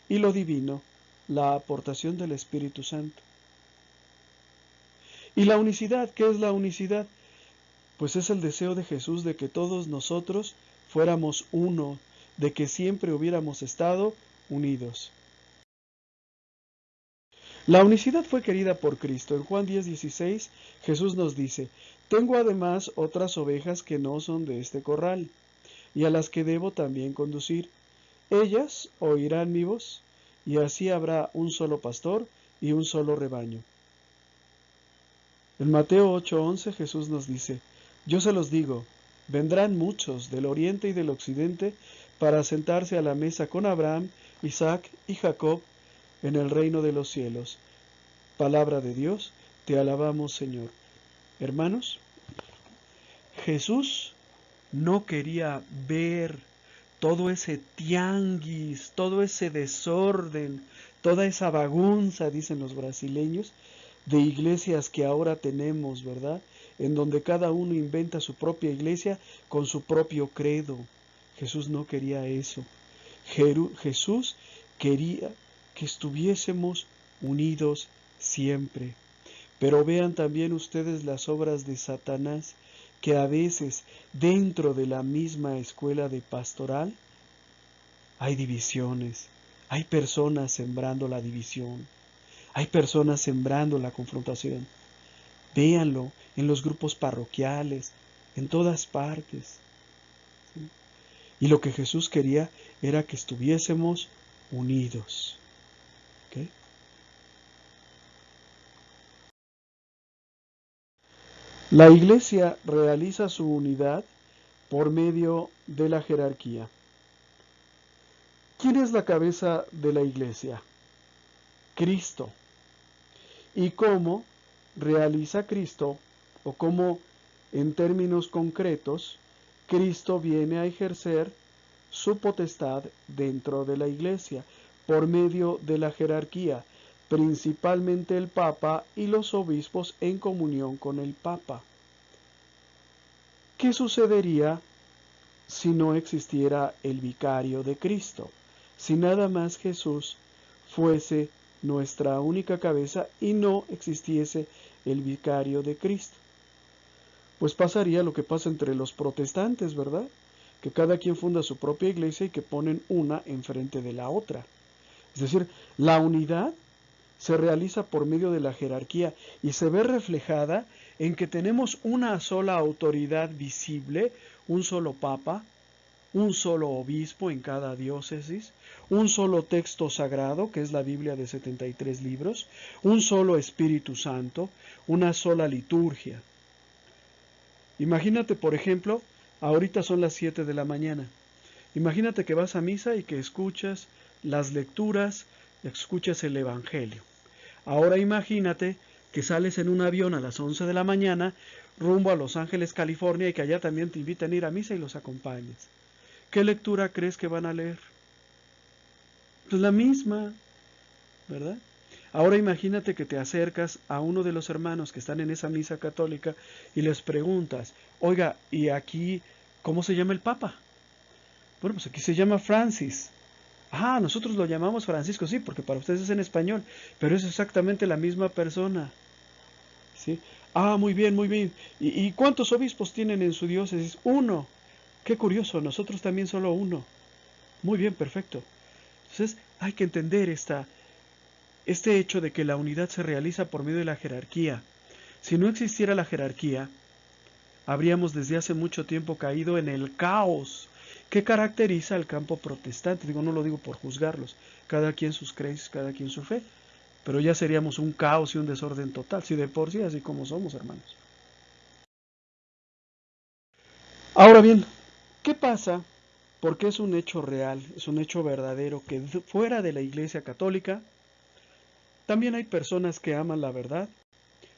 y lo divino, la aportación del Espíritu Santo. ¿Y la unicidad? ¿Qué es la unicidad? Pues es el deseo de Jesús de que todos nosotros fuéramos uno, de que siempre hubiéramos estado unidos. La unicidad fue querida por Cristo. En Juan 10:16 Jesús nos dice: tengo además otras ovejas que no son de este corral, y a las que debo también conducir. Ellas oirán mi voz, y así habrá un solo pastor y un solo rebaño. En Mateo 8:11 Jesús nos dice: yo se los digo, vendrán muchos del oriente y del occidente para sentarse a la mesa con Abraham, Isaac y Jacob en el reino de los cielos. Palabra de Dios, te alabamos, Señor. Hermanos, Jesús no quería ver todo ese tianguis, todo ese desorden, toda esa bagunza, dicen los brasileños, de iglesias que ahora tenemos, ¿verdad? En donde cada uno inventa su propia iglesia con su propio credo. Jesús no quería eso. Jesús quería que estuviésemos unidos siempre. Pero vean también ustedes las obras de Satanás, que a veces dentro de la misma escuela de pastoral hay divisiones, hay personas sembrando la división, hay personas sembrando la confrontación. Véanlo en los grupos parroquiales, en todas partes. Y lo que Jesús quería era que estuviésemos unidos. ¿Ok? La iglesia realiza su unidad por medio de la jerarquía. ¿Quién es la cabeza de la iglesia? Cristo. ¿Y cómo realiza Cristo, o cómo en términos concretos, Cristo viene a ejercer su potestad dentro de la iglesia por medio de la jerarquía, principalmente el Papa y los obispos en comunión con el Papa? ¿Qué sucedería si no existiera el vicario de Cristo? Si nada más Jesús fuese nuestra única cabeza y no existiese el vicario de Cristo. Pues pasaría lo que pasa entre los protestantes, ¿verdad? Que cada quien funda su propia iglesia y que ponen una enfrente de la otra. Es decir, la unidad se realiza por medio de la jerarquía y se ve reflejada en que tenemos una sola autoridad visible, un solo papa, un solo obispo en cada diócesis, un solo texto sagrado, que es la Biblia de 73 libros, un solo Espíritu Santo, una sola liturgia. Imagínate, por ejemplo, ahorita son las 7 de la mañana. Imagínate que vas a misa y que escuchas las lecturas, escuchas el Evangelio. Ahora imagínate que sales en un avión a las 11 de la mañana rumbo a Los Ángeles, California, y que allá también te invitan a ir a misa y los acompañes. ¿Qué lectura crees que van a leer? Pues la misma, ¿verdad? Ahora imagínate que te acercas a uno de los hermanos que están en esa misa católica y les preguntas, oiga, ¿y aquí cómo se llama el Papa? Bueno, pues aquí se llama Francis. Ah, nosotros lo llamamos Francisco, sí, porque para ustedes es en español, pero es exactamente la misma persona. ¿Sí? Ah, muy bien, muy bien. ¿Y cuántos obispos tienen en su diócesis? Uno. Qué curioso, nosotros también solo uno. Muy bien, perfecto. Entonces hay que entender este hecho de que la unidad se realiza por medio de la jerarquía. Si no existiera la jerarquía, habríamos desde hace mucho tiempo caído en el caos que caracteriza al campo protestante. Digo, no lo digo por juzgarlos, cada quien sus creencias, cada quien su fe, pero ya seríamos un caos y un desorden total, si de por sí así como somos, hermanos. Ahora bien, ¿qué pasa? Porque es un hecho real, es un hecho verdadero que fuera de la Iglesia Católica también hay personas que aman la verdad,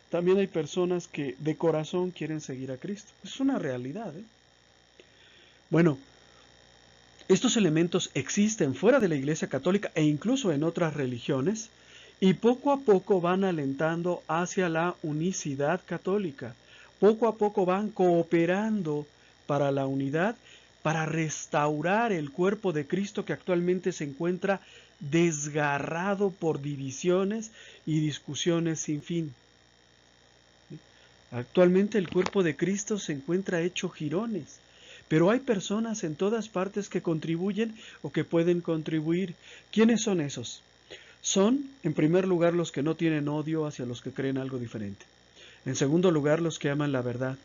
también hay personas que de corazón quieren seguir a Cristo. Es una realidad, ¿eh? Bueno, estos elementos existen fuera de la Iglesia Católica e incluso en otras religiones y poco a poco van alentando hacia la unicidad católica. Poco a poco van cooperando para la unidad, para restaurar el cuerpo de Cristo que actualmente se encuentra desgarrado por divisiones y discusiones sin fin. Actualmente el cuerpo de Cristo se encuentra hecho jirones, pero hay personas en todas partes que contribuyen o que pueden contribuir. ¿Quiénes son esos? Son, en primer lugar, los que no tienen odio hacia los que creen algo diferente. En segundo lugar, los que aman la verdad.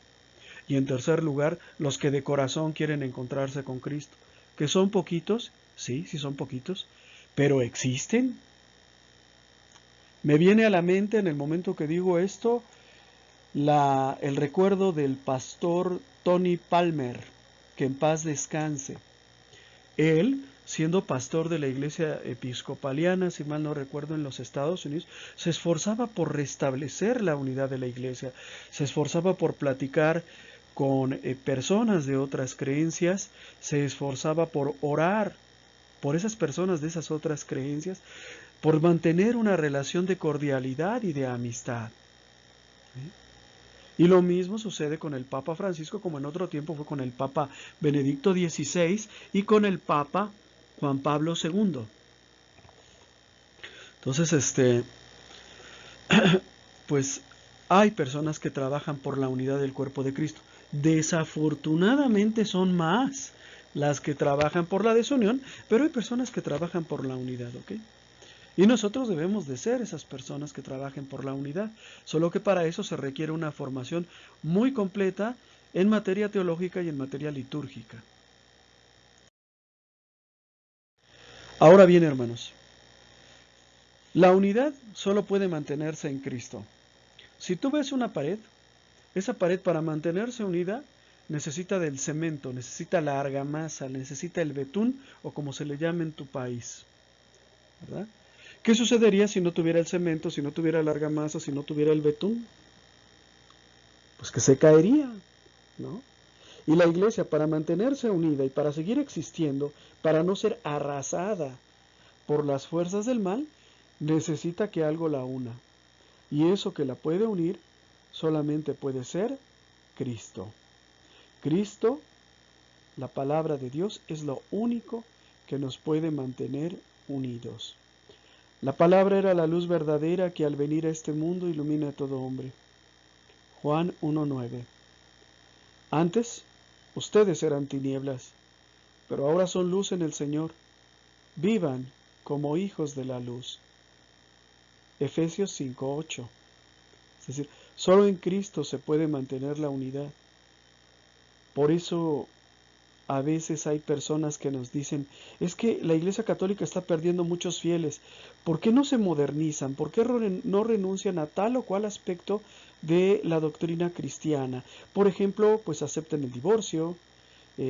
Y en tercer lugar, los que de corazón quieren encontrarse con Cristo. ¿Que son poquitos? Sí, sí son poquitos, pero existen. Me viene a la mente en el momento que digo esto el recuerdo del pastor Tony Palmer, que en paz descanse. Él, siendo pastor de la iglesia episcopaliana, si mal no recuerdo, en los Estados Unidos, se esforzaba por restablecer la unidad de la iglesia, se esforzaba por platicar con personas de otras creencias, se esforzaba por orar por esas personas de esas otras creencias, por mantener una relación de cordialidad y de amistad. Y lo mismo sucede con el Papa Francisco, como en otro tiempo fue con el Papa Benedicto XVI y con el Papa Juan Pablo II. Entonces, pues hay personas que trabajan por la unidad del cuerpo de Cristo. Desafortunadamente son más las que trabajan por la desunión, pero hay personas que trabajan por la unidad, ¿ok? Y nosotros debemos de ser esas personas que trabajen por la unidad, solo que para eso se requiere una formación muy completa en materia teológica y en materia litúrgica. Ahora bien, hermanos, la unidad solo puede mantenerse en Cristo. Si tú ves una pared, esa pared para mantenerse unida necesita del cemento, necesita la argamasa, necesita el betún o como se le llama en tu país, ¿verdad? ¿Qué sucedería si no tuviera el cemento, si no tuviera la argamasa, si no tuviera el betún? Pues que se caería, ¿no? Y la iglesia, para mantenerse unida y para seguir existiendo, para no ser arrasada por las fuerzas del mal, necesita que algo la una. Y eso que la puede unir solamente puede ser Cristo. Cristo, la palabra de Dios, es lo único que nos puede mantener unidos. La palabra era la luz verdadera que al venir a este mundo ilumina a todo hombre. Juan 1:9. Antes, ustedes eran tinieblas, pero ahora son luz en el Señor. Vivan como hijos de la luz. Efesios 5:8. Es decir, solo en Cristo se puede mantener la unidad. Por eso a veces hay personas que nos dicen, es que la Iglesia Católica está perdiendo muchos fieles. ¿Por qué no se modernizan? ¿Por qué no renuncian a tal o cual aspecto de la doctrina cristiana? Por ejemplo, pues acepten el divorcio,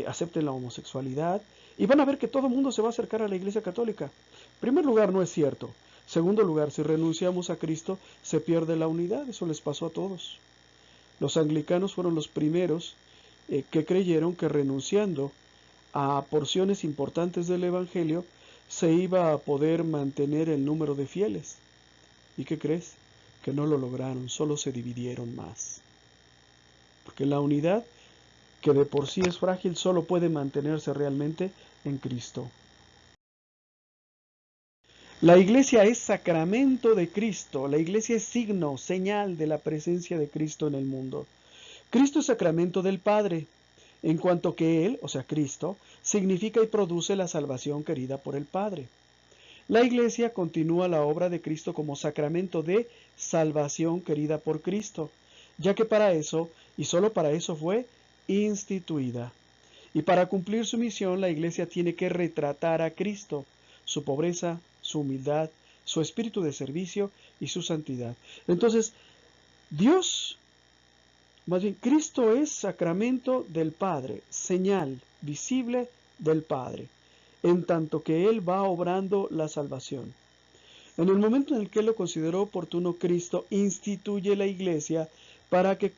acepten la homosexualidad, y van a ver que todo el mundo se va a acercar a la Iglesia Católica. En primer lugar, no es cierto. Segundo lugar, si renunciamos a Cristo, se pierde la unidad. Eso les pasó a todos. Los anglicanos fueron los primeros que creyeron que renunciando a porciones importantes del Evangelio se iba a poder mantener el número de fieles. ¿Y qué crees? Que no lo lograron, solo se dividieron más. Porque la unidad, que de por sí es frágil, solo puede mantenerse realmente en Cristo. La iglesia es sacramento de Cristo, la iglesia es signo, señal de la presencia de Cristo en el mundo. Cristo es sacramento del Padre, en cuanto que Él, o sea Cristo, significa y produce la salvación querida por el Padre. La iglesia continúa la obra de Cristo como sacramento de salvación querida por Cristo, ya que para eso, y solo para eso fue instituida. Y para cumplir su misión, la iglesia tiene que retratar a Cristo, su pobreza, su humildad, su espíritu de servicio y su santidad. Entonces, Dios, más bien, Cristo es sacramento del Padre, señal visible del Padre, en tanto que Él va obrando la salvación. En el momento en el que Él lo consideró oportuno, Cristo instituye la iglesia para que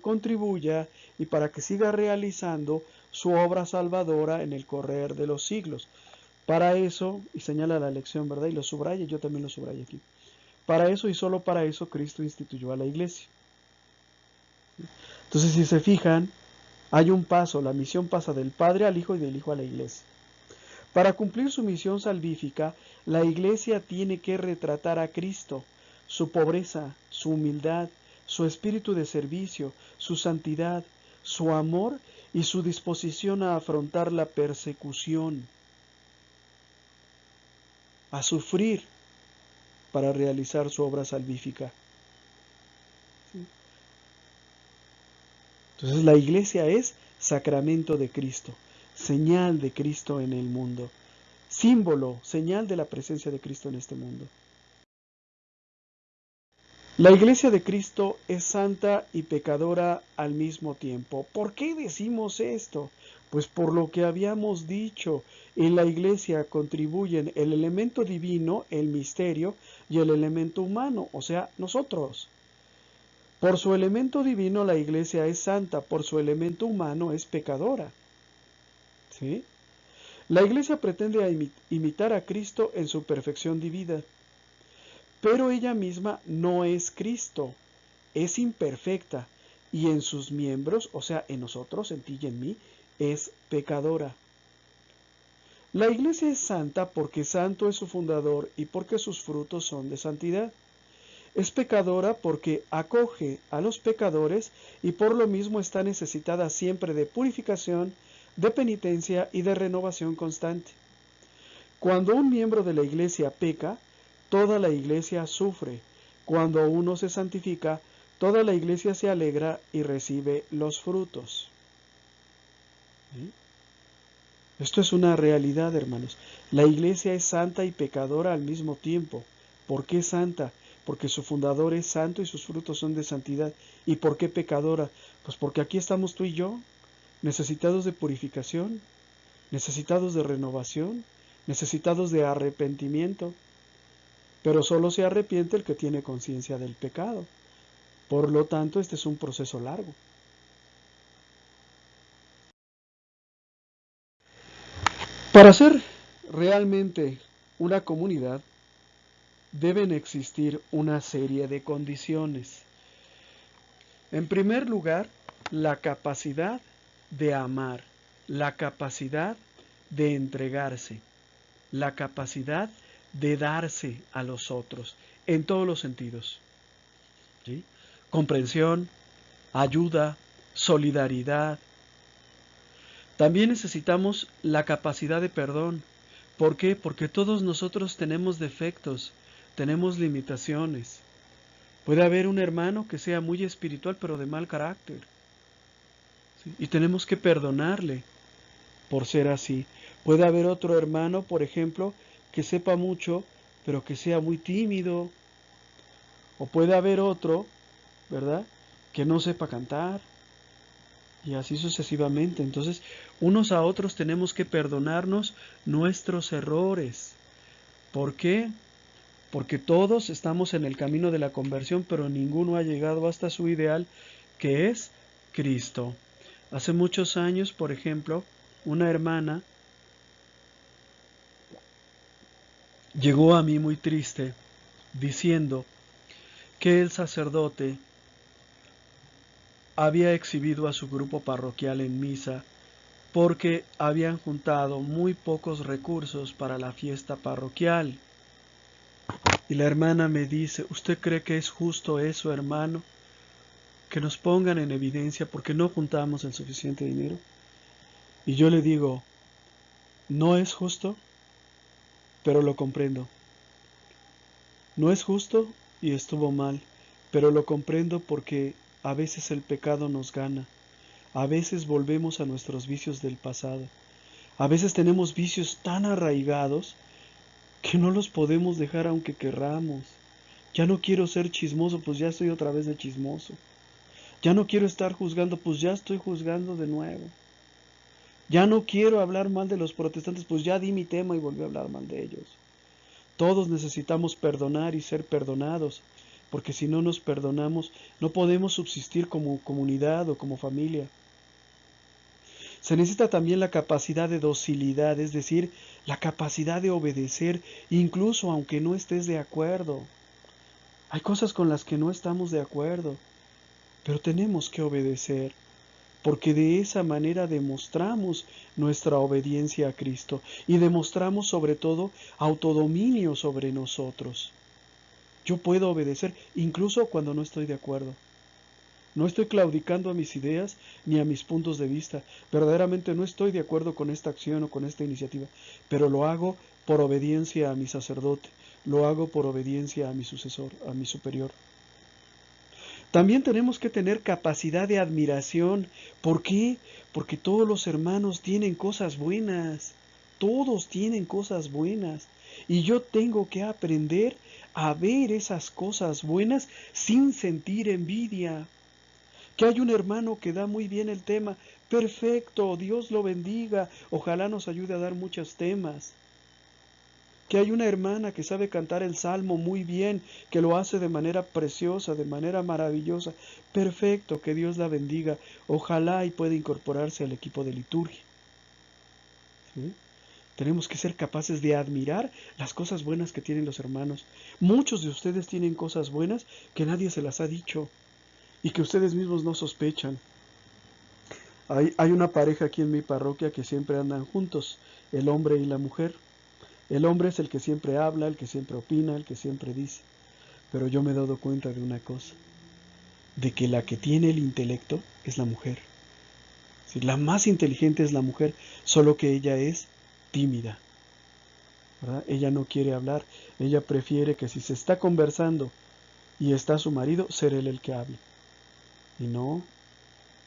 contribuya y para que siga realizando su obra salvadora en el correr de los siglos. Para eso, y señala la lección, ¿verdad? Y lo subraya, yo también lo subrayo aquí. Para eso y solo para eso Cristo instituyó a la iglesia. Entonces, si se fijan, hay un paso, la misión pasa del Padre al Hijo y del Hijo a la iglesia. Para cumplir su misión salvífica, la iglesia tiene que retratar a Cristo, su pobreza, su humildad, su espíritu de servicio, su santidad, su amor y su disposición a afrontar la persecución, a sufrir para realizar su obra salvífica. Entonces la iglesia es sacramento de Cristo, señal de Cristo en el mundo, símbolo, señal de la presencia de Cristo en este mundo. La iglesia de Cristo es santa y pecadora al mismo tiempo. ¿Por qué decimos esto? Pues por lo que habíamos dicho, en la iglesia contribuyen el elemento divino, el misterio, y el elemento humano, o sea, nosotros. Por su elemento divino la iglesia es santa, por su elemento humano es pecadora. ¿Sí? La iglesia pretende imitar a Cristo en su perfección divina, pero ella misma no es Cristo, es imperfecta, y en sus miembros, o sea, en nosotros, en ti y en mí, es pecadora. La iglesia es santa porque santo es su fundador y porque sus frutos son de santidad. Es pecadora porque acoge a los pecadores y por lo mismo está necesitada siempre de purificación, de penitencia y de renovación constante. Cuando un miembro de la iglesia peca, toda la iglesia sufre. Cuando uno se santifica, toda la iglesia se alegra y recibe los frutos. ¿Sí? Esto es una realidad, hermanos. La iglesia es santa y pecadora al mismo tiempo. ¿Por qué santa? Porque su fundador es santo y sus frutos son de santidad. ¿Y por qué pecadora? Pues porque aquí estamos tú y yo, necesitados de purificación, necesitados de renovación, necesitados de arrepentimiento. Pero solo se arrepiente el que tiene conciencia del pecado. Por lo tanto, este es un proceso largo. Para ser realmente una comunidad, deben existir una serie de condiciones. En primer lugar, la capacidad de amar, la capacidad de entregarse, la capacidad de darse a los otros, en todos los sentidos. ¿Sí? Comprensión, ayuda, solidaridad. También necesitamos la capacidad de perdón. ¿Por qué? Porque todos nosotros tenemos defectos, tenemos limitaciones. Puede haber un hermano que sea muy espiritual pero de mal carácter, ¿sí? Y tenemos que perdonarle por ser así. Puede haber otro hermano, por ejemplo, que sepa mucho pero que sea muy tímido. O puede haber otro, ¿verdad?, que no sepa cantar. Y así sucesivamente. Entonces, unos a otros tenemos que perdonarnos nuestros errores. ¿Por qué? Porque todos estamos en el camino de la conversión, pero ninguno ha llegado hasta su ideal, que es Cristo. Hace muchos años, por ejemplo, una hermana llegó a mí muy triste, diciendo que el sacerdote había exhibido a su grupo parroquial en misa porque habían juntado muy pocos recursos para la fiesta parroquial. Y la hermana me dice, ¿usted cree que es justo eso, hermano? Que nos pongan en evidencia porque no juntamos el suficiente dinero. Y yo le digo, no es justo, pero lo comprendo. No es justo y estuvo mal, pero lo comprendo porque a veces el pecado nos gana. A veces volvemos a nuestros vicios del pasado. A veces tenemos vicios tan arraigados que no los podemos dejar aunque querramos. Ya no quiero ser chismoso, pues ya estoy otra vez de chismoso. Ya no quiero estar juzgando, pues ya estoy juzgando de nuevo. Ya no quiero hablar mal de los protestantes, pues ya di mi tema y volví a hablar mal de ellos. Todos necesitamos perdonar y ser perdonados, porque si no nos perdonamos, no podemos subsistir como comunidad o como familia. Se necesita también la capacidad de docilidad, es decir, la capacidad de obedecer, incluso aunque no estés de acuerdo. Hay cosas con las que no estamos de acuerdo, pero tenemos que obedecer, porque de esa manera demostramos nuestra obediencia a Cristo y demostramos sobre todo autodominio sobre nosotros. Yo puedo obedecer incluso cuando no estoy de acuerdo. No estoy claudicando a mis ideas ni a mis puntos de vista. Verdaderamente no estoy de acuerdo con esta acción o con esta iniciativa, pero lo hago por obediencia a mi sacerdote, lo hago por obediencia a mi sucesor, a mi superior. También tenemos que tener capacidad de admiración. ¿Por qué? Porque todos los hermanos tienen cosas buenas. Todos tienen cosas buenas. Y yo tengo que aprender a ver esas cosas buenas sin sentir envidia. Que hay un hermano que da muy bien el tema. Perfecto, Dios lo bendiga. Ojalá nos ayude a dar muchos temas. Que hay una hermana que sabe cantar el salmo muy bien, que lo hace de manera preciosa, de manera maravillosa. Perfecto, que Dios la bendiga. Ojalá y pueda incorporarse al equipo de liturgia. ¿Sí? Tenemos que ser capaces de admirar las cosas buenas que tienen los hermanos. Muchos de ustedes tienen cosas buenas que nadie se las ha dicho y que ustedes mismos no sospechan. Hay una pareja aquí en mi parroquia que siempre andan juntos, el hombre y la mujer. El hombre es el que siempre habla, el que siempre opina, el que siempre dice. Pero yo me he dado cuenta de una cosa, de que la que tiene el intelecto es la mujer. Sí, la más inteligente es la mujer, solo que ella es tímida, ¿verdad? Ella no quiere hablar, ella prefiere que si se está conversando y está su marido, ser él el que hable. Y no,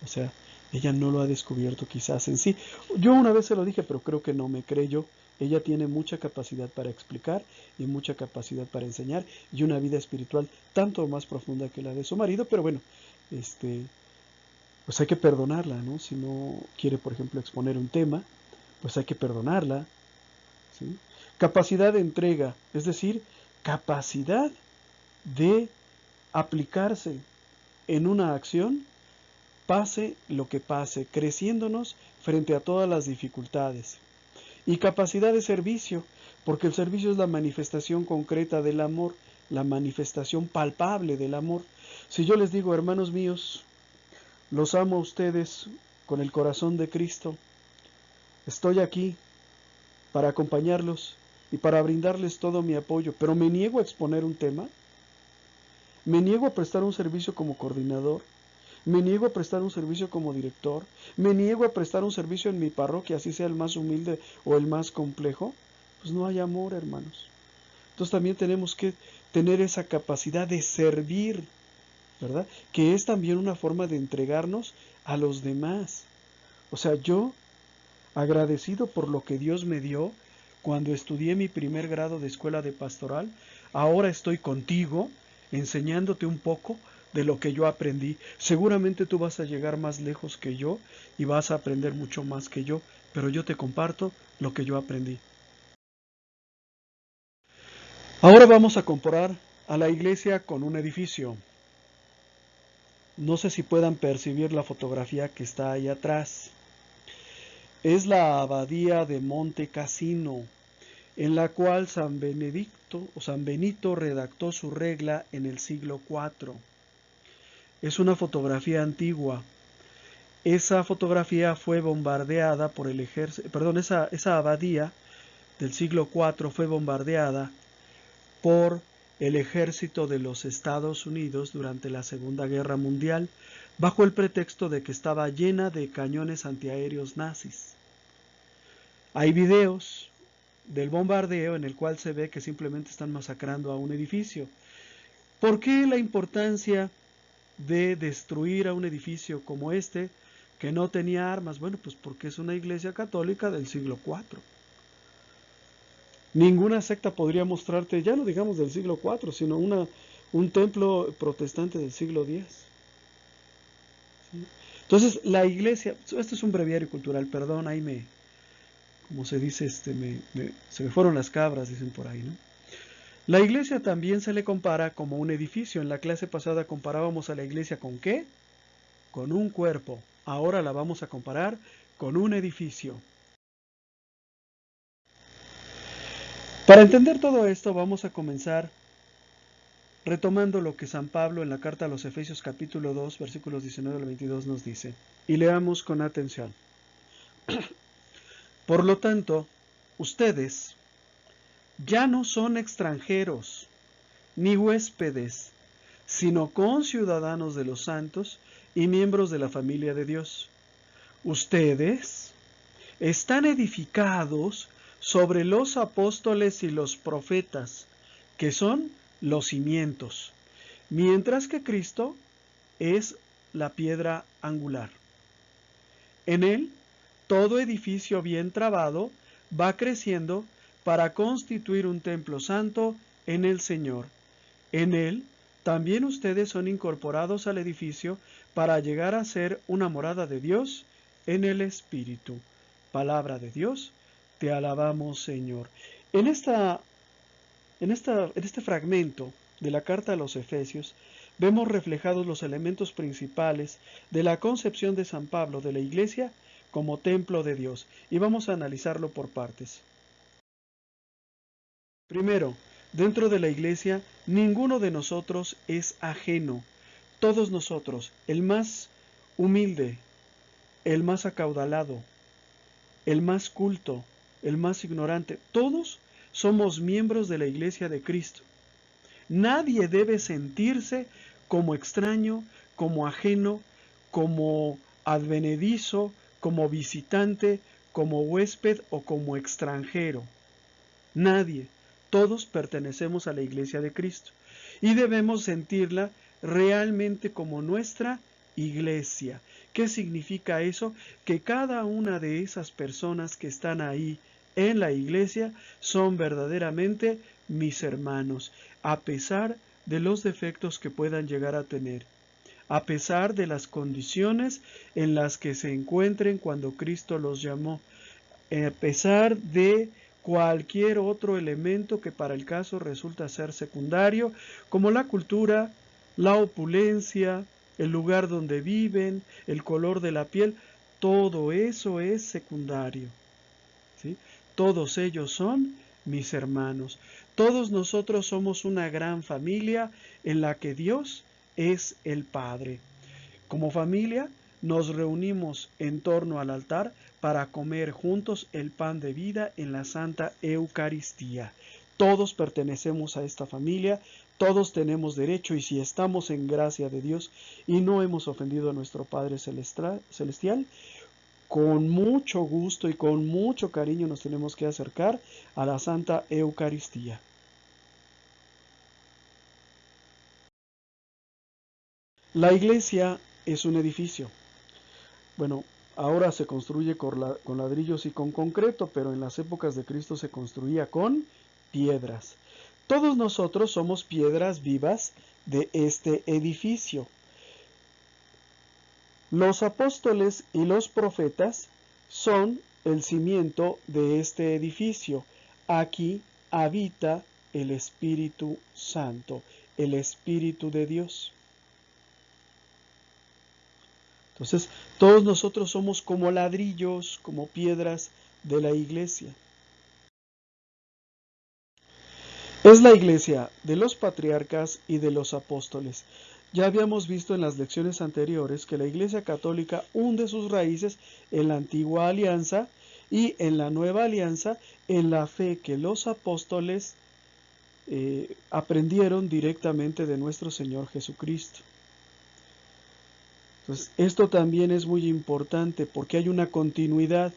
o sea, Ella no lo ha descubierto quizás en sí. Yo una vez se lo dije, pero creo que no me creyó. Ella tiene mucha capacidad para explicar y mucha capacidad para enseñar y una vida espiritual tanto más profunda que la de su marido, pero bueno, pues hay que perdonarla, ¿no? Si no quiere, por ejemplo, exponer un tema, pues hay que perdonarla, ¿sí? Capacidad de entrega, es decir, capacidad de aplicarse en una acción, pase lo que pase, creciéndonos frente a todas las dificultades. Y capacidad de servicio, porque el servicio es la manifestación concreta del amor, la manifestación palpable del amor. Si yo les digo, hermanos míos, los amo a ustedes con el corazón de Cristo, estoy aquí para acompañarlos y para brindarles todo mi apoyo, pero me niego a exponer un tema, me niego a prestar un servicio como coordinador, me niego a prestar un servicio como director, me niego a prestar un servicio en mi parroquia, así sea el más humilde o el más complejo, pues no hay amor, hermanos. Entonces también tenemos que tener esa capacidad de servir, ¿verdad? Que es también una forma de entregarnos a los demás. O sea, yo, agradecido por lo que Dios me dio, cuando estudié mi primer grado de escuela de pastoral, ahora estoy contigo, enseñándote un poco de lo que yo aprendí. Seguramente tú vas a llegar más lejos que yo y vas a aprender mucho más que yo, pero yo te comparto lo que yo aprendí. Ahora vamos a comparar a la iglesia con un edificio. No sé si puedan percibir la fotografía que está ahí atrás. Es la abadía de Monte Cassino, en la cual San Benedicto o San Benito redactó su regla en el siglo IV. Es una fotografía antigua. Esa fotografía fue bombardeada por el ejército, perdón, esa abadía del siglo IV fue bombardeada por el ejército de los Estados Unidos durante la Segunda Guerra Mundial, bajo el pretexto de que estaba llena de cañones antiaéreos nazis. Hay videos del bombardeo en el cual se ve que simplemente están masacrando a un edificio. ¿Por qué la importancia de destruir a un edificio como este que no tenía armas? Bueno, pues porque es una iglesia católica del siglo IV. Ninguna secta podría mostrarte, ya no digamos del siglo IV, sino un templo protestante del siglo X. ¿Sí? Entonces, la iglesia, esto es un breviario cultural, perdón, ahí como se dice, se me fueron las cabras, dicen por ahí, ¿no? La iglesia también se le compara como un edificio. En la clase pasada comparábamos a la iglesia ¿con qué? Con un cuerpo. Ahora la vamos a comparar con un edificio. Para entender todo esto vamos a comenzar retomando lo que San Pablo en la carta a los Efesios capítulo 2 versículos 19 al 22 nos dice. Y leamos con atención. Por lo tanto, ustedes ya no son extranjeros ni huéspedes, sino conciudadanos de los santos y miembros de la familia de Dios. Ustedes están edificados sobre los apóstoles y los profetas, que son los cimientos, mientras que Cristo es la piedra angular. En él, todo edificio bien trabado va creciendo para constituir un templo santo en el Señor. En él, también ustedes son incorporados al edificio para llegar a ser una morada de Dios en el Espíritu. Palabra de Dios, te alabamos, Señor. En este fragmento de la carta a los Efesios, vemos reflejados los elementos principales de la concepción de San Pablo de la Iglesia como templo de Dios, y vamos a analizarlo por partes. Primero, dentro de la Iglesia, ninguno de nosotros es ajeno. Todos nosotros, el más humilde, el más acaudalado, el más culto, el más ignorante, todos somos miembros de la Iglesia de Cristo. Nadie debe sentirse como extraño, como ajeno, como advenedizo, como visitante, como huésped o como extranjero. Nadie. Todos pertenecemos a la Iglesia de Cristo y debemos sentirla realmente como nuestra iglesia. ¿Qué significa eso? Que cada una de esas personas que están ahí en la iglesia son verdaderamente mis hermanos, a pesar de los defectos que puedan llegar a tener, a pesar de las condiciones en las que se encuentren cuando Cristo los llamó, a pesar de cualquier otro elemento que para el caso resulta ser secundario, como la cultura, la opulencia, el lugar donde viven, el color de la piel, todo eso es secundario, ¿sí? Todos ellos son mis hermanos. Todos nosotros somos una gran familia en la que Dios es el Padre. Como familia nos reunimos en torno al altar para comer juntos el pan de vida en la Santa Eucaristía. Todos pertenecemos a esta familia, todos tenemos derecho, y si estamos en gracia de Dios y no hemos ofendido a nuestro Padre Celestial, con mucho gusto y con mucho cariño nos tenemos que acercar a la Santa Eucaristía. La iglesia es un edificio. Bueno, ahora se construye con ladrillos y con concreto, pero en las épocas de Cristo se construía con piedras. Todos nosotros somos piedras vivas de este edificio. Los apóstoles y los profetas son el cimiento de este edificio. Aquí habita el Espíritu Santo, el Espíritu de Dios. Entonces, todos nosotros somos como ladrillos, como piedras de la iglesia. Es la iglesia de los patriarcas y de los apóstoles. Ya habíamos visto en las lecciones anteriores que la Iglesia Católica hunde sus raíces en la antigua alianza y en la nueva alianza en la fe que los apóstoles aprendieron directamente de nuestro Señor Jesucristo. Entonces, esto también es muy importante porque hay una continuidad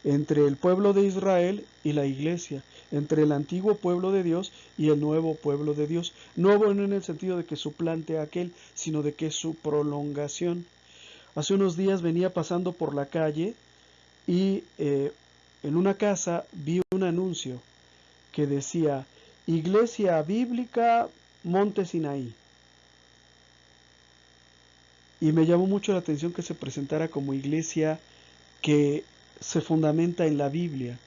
entre el pueblo de Israel y la iglesia, entre el antiguo pueblo de Dios y el nuevo pueblo de Dios. Nuevo no en el sentido de que suplante a aquel, sino de que es su prolongación. Hace unos días venía pasando por la calle y en una casa vi un anuncio que decía Iglesia Bíblica Monte Sinaí. Y me llamó mucho la atención que se presentara como iglesia que se fundamenta en la Biblia.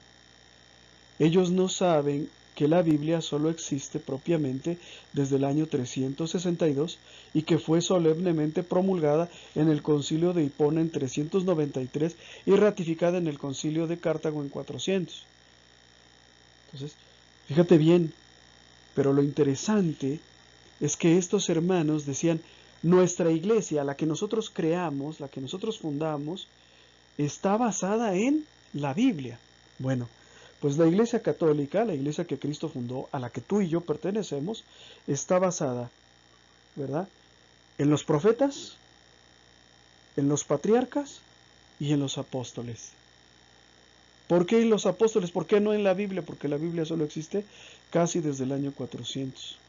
Ellos no saben que la Biblia solo existe propiamente desde el año 362 y que fue solemnemente promulgada en el Concilio de Hipona en 393 y ratificada en el Concilio de Cartago en 400. Entonces, fíjate bien, pero lo interesante es que estos hermanos decían, nuestra iglesia, la que nosotros creamos, la que nosotros fundamos, está basada en la Biblia. Bueno, pues la Iglesia Católica, la iglesia que Cristo fundó, a la que tú y yo pertenecemos, está basada, ¿verdad?, en los profetas, en los patriarcas y en los apóstoles. ¿Por qué en los apóstoles? ¿Por qué no en la Biblia? Porque la Biblia solo existe casi desde el año 400.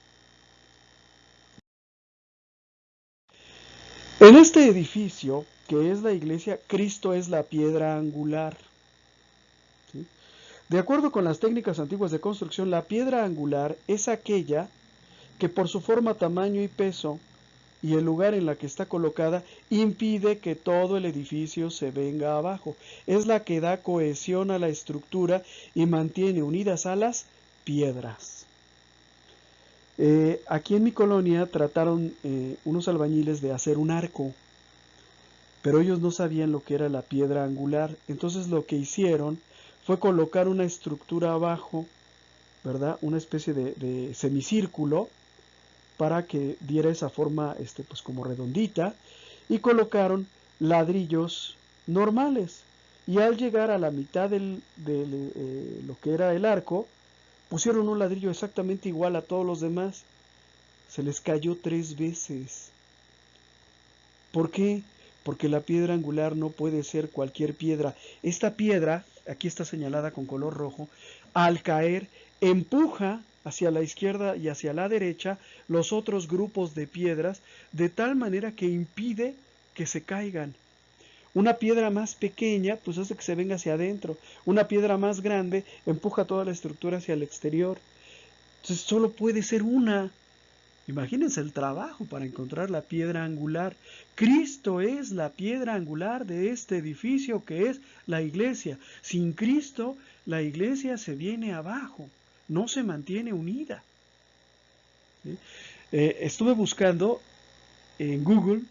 En este edificio, que es la iglesia, Cristo es la piedra angular. ¿Sí? De acuerdo con las técnicas antiguas de construcción, la piedra angular es aquella que por su forma, tamaño y peso y el lugar en la que está colocada impide que todo el edificio se venga abajo. Es la que da cohesión a la estructura y mantiene unidas a las piedras. Aquí en mi colonia trataron unos albañiles de hacer un arco, pero ellos no sabían lo que era la piedra angular. Entonces lo que hicieron fue colocar una estructura abajo, ¿verdad?, una especie de semicírculo para que diera esa forma pues como redondita, y colocaron ladrillos normales, y al llegar a la mitad de lo que era el arco, pusieron un ladrillo exactamente igual a todos los demás. Se les cayó 3 veces. ¿Por qué? Porque la piedra angular no puede ser cualquier piedra. Esta piedra, aquí está señalada con color rojo, al caer empuja hacia la izquierda y hacia la derecha los otros grupos de piedras, de tal manera que impide que se caigan. Una piedra más pequeña, pues hace que se venga hacia adentro. Una piedra más grande empuja toda la estructura hacia el exterior. Entonces solo puede ser una. Imagínense el trabajo para encontrar la piedra angular. Cristo es la piedra angular de este edificio que es la iglesia. Sin Cristo, la iglesia se viene abajo, no se mantiene unida. ¿Sí? Estuve buscando en Google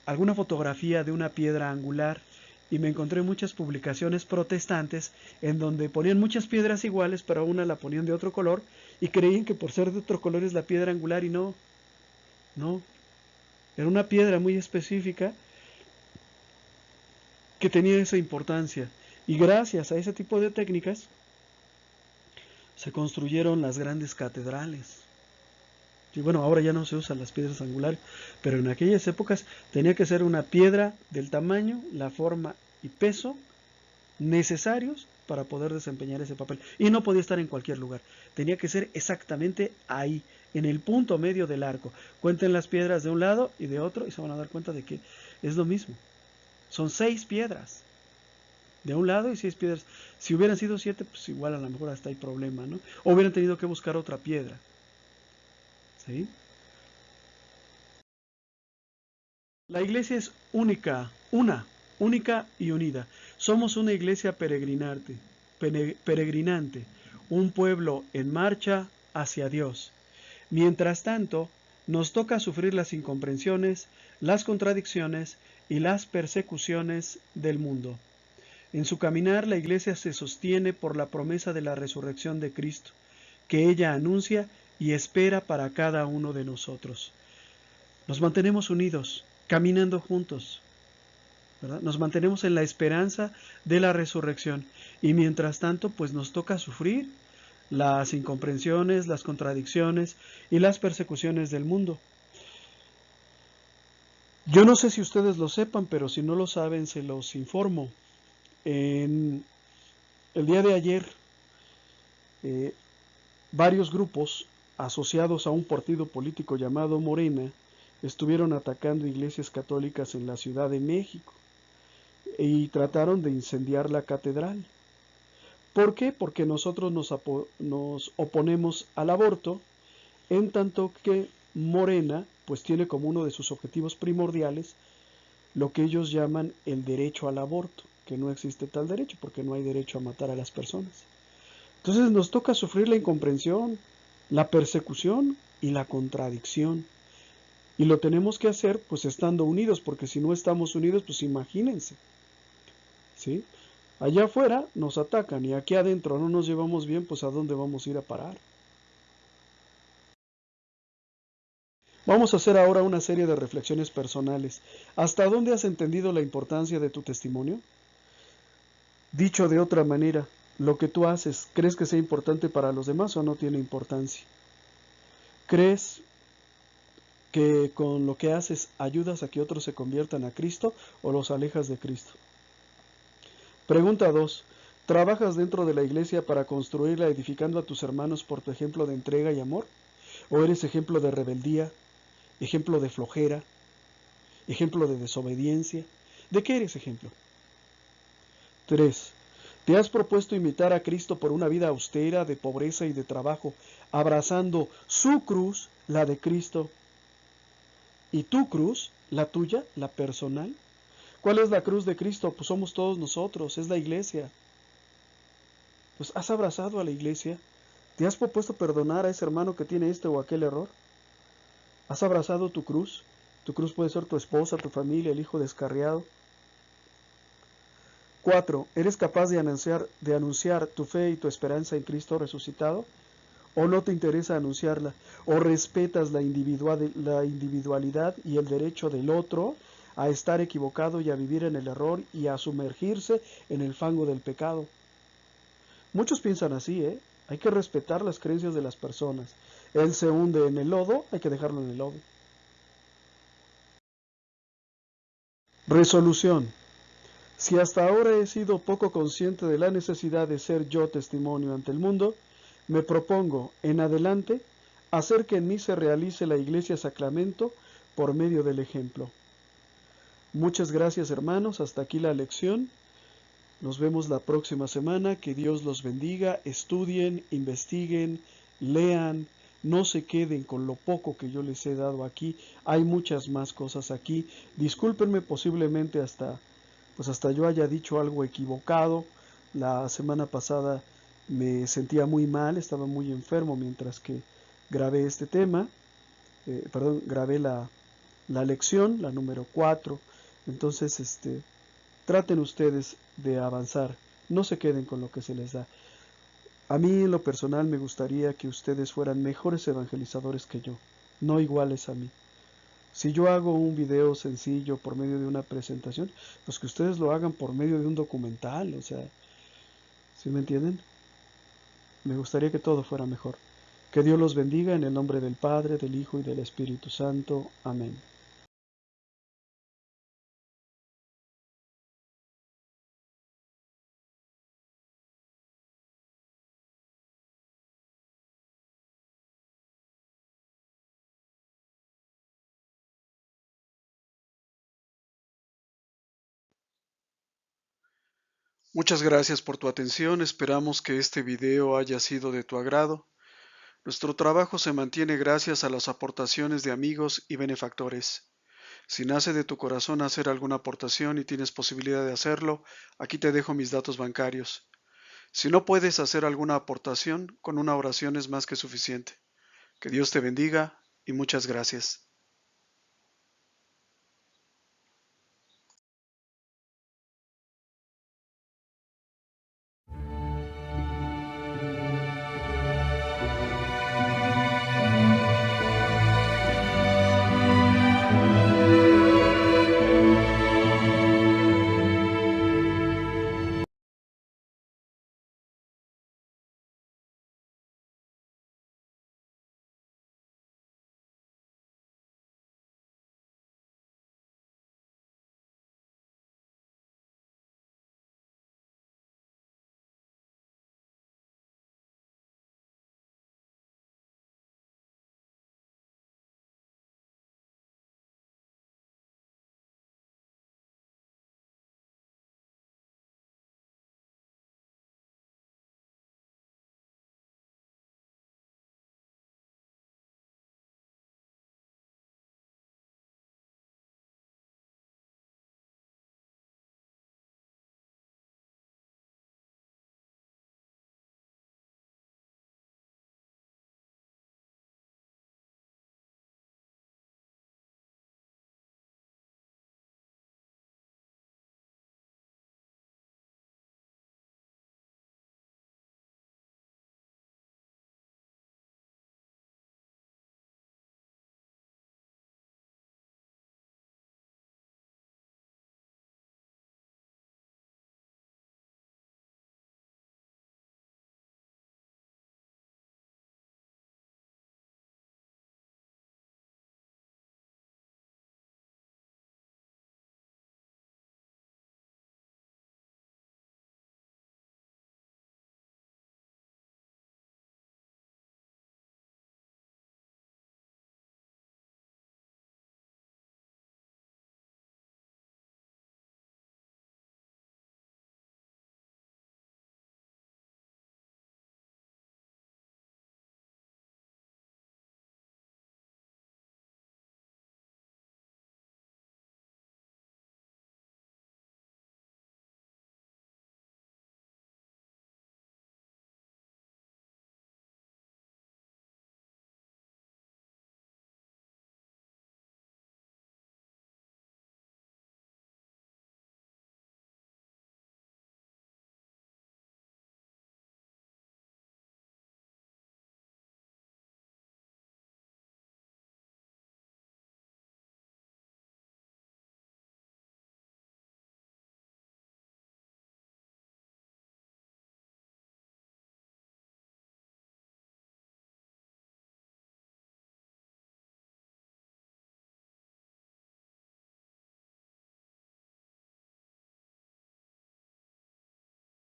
alguna fotografía de una piedra angular y me encontré muchas publicaciones protestantes en donde ponían muchas piedras iguales, pero una la ponían de otro color y creían que por ser de otro color es la piedra angular y no, era una piedra muy específica que tenía esa importancia. Y gracias a ese tipo de técnicas se construyeron las grandes catedrales. Y bueno, ahora ya no se usan las piedras angulares, pero en aquellas épocas tenía que ser una piedra del tamaño, la forma y peso necesarios para poder desempeñar ese papel. Y no podía estar en cualquier lugar. Tenía que ser exactamente ahí, en el punto medio del arco. Cuenten las piedras de un lado y de otro y se van a dar cuenta de que es lo mismo. Son 6 piedras de un lado y 6 piedras. Si hubieran sido 7, pues igual a lo mejor hasta hay problema, ¿no? O hubieran tenido que buscar otra piedra. ¿Sí? La iglesia es única y unida. Somos una iglesia peregrinante, un pueblo en marcha hacia Dios. Mientras tanto, nos toca sufrir las incomprensiones, las contradicciones y las persecuciones del mundo. En su caminar, la iglesia se sostiene por la promesa de la resurrección de Cristo, que ella anuncia y espera para cada uno de nosotros. Nos mantenemos unidos, caminando juntos, ¿verdad? Nos mantenemos en la esperanza de la resurrección y mientras tanto pues nos toca sufrir las incomprensiones, las contradicciones y las persecuciones del mundo. Yo no sé si ustedes lo sepan, pero si no lo saben se los informo. En el día de ayer varios grupos asociados a un partido político llamado Morena estuvieron atacando iglesias católicas en la Ciudad de México y trataron de incendiar la catedral. ¿Por qué? Porque nosotros nos oponemos al aborto, en tanto que Morena pues tiene como uno de sus objetivos primordiales lo que ellos llaman el derecho al aborto, que no existe tal derecho porque no hay derecho a matar a las personas. Entonces nos toca sufrir la incomprensión, la persecución y la contradicción. Y lo tenemos que hacer pues estando unidos, porque si no estamos unidos, pues imagínense. ¿Sí? Allá afuera nos atacan y aquí adentro no nos llevamos bien, pues ¿a dónde vamos a ir a parar? Vamos a hacer ahora una serie de reflexiones personales. ¿Hasta dónde has entendido la importancia de tu testimonio? Dicho de otra manera, lo que tú haces, ¿crees que sea importante para los demás o no tiene importancia? ¿Crees que con lo que haces ayudas a que otros se conviertan a Cristo o los alejas de Cristo? Pregunta 2. ¿Trabajas dentro de la iglesia para construirla edificando a tus hermanos por tu ejemplo de entrega y amor? ¿O eres ejemplo de rebeldía, ejemplo de flojera, ejemplo de desobediencia? ¿De qué eres ejemplo? 3. ¿Te has propuesto imitar a Cristo por una vida austera, de pobreza y de trabajo, abrazando su cruz, la de Cristo, y tu cruz, la tuya, la personal? ¿Cuál es la cruz de Cristo? Pues somos todos nosotros, es la iglesia. Pues has abrazado a la iglesia, ¿te has propuesto perdonar a ese hermano que tiene este o aquel error? ¿Has abrazado tu cruz? Tu cruz puede ser tu esposa, tu familia, el hijo descarriado. 4. ¿Eres capaz de anunciar tu fe y tu esperanza en Cristo resucitado? ¿O no te interesa anunciarla? ¿O respetas la individualidad y el derecho del otro a estar equivocado y a vivir en el error y a sumergirse en el fango del pecado? Muchos piensan así, ¿eh? Hay que respetar las creencias de las personas. Él se hunde en el lodo, hay que dejarlo en el lodo. Resolución. Si hasta ahora he sido poco consciente de la necesidad de ser yo testimonio ante el mundo, me propongo, en adelante, hacer que en mí se realice la Iglesia Sacramento por medio del ejemplo. Muchas gracias, hermanos. Hasta aquí la lección. Nos vemos la próxima semana. Que Dios los bendiga. Estudien, investiguen, lean. No se queden con lo poco que yo les he dado aquí. Hay muchas más cosas aquí. Discúlpenme, posiblemente hasta yo haya dicho algo equivocado. La semana pasada me sentía muy mal, estaba muy enfermo mientras que grabé este tema. Grabé la lección, la número 4. Entonces, traten ustedes de avanzar, no se queden con lo que se les da. A mí en lo personal me gustaría que ustedes fueran mejores evangelizadores que yo, no iguales a mí. Si yo hago un video sencillo por medio de una presentación, pues que ustedes lo hagan por medio de un documental, o sea, ¿sí me entienden? Me gustaría que todo fuera mejor. Que Dios los bendiga en el nombre del Padre, del Hijo y del Espíritu Santo. Amén. Muchas gracias por tu atención. Esperamos que este video haya sido de tu agrado. Nuestro trabajo se mantiene gracias a las aportaciones de amigos y benefactores. Si nace de tu corazón hacer alguna aportación y tienes posibilidad de hacerlo, aquí te dejo mis datos bancarios. Si no puedes hacer alguna aportación, con una oración es más que suficiente. Que Dios te bendiga y muchas gracias.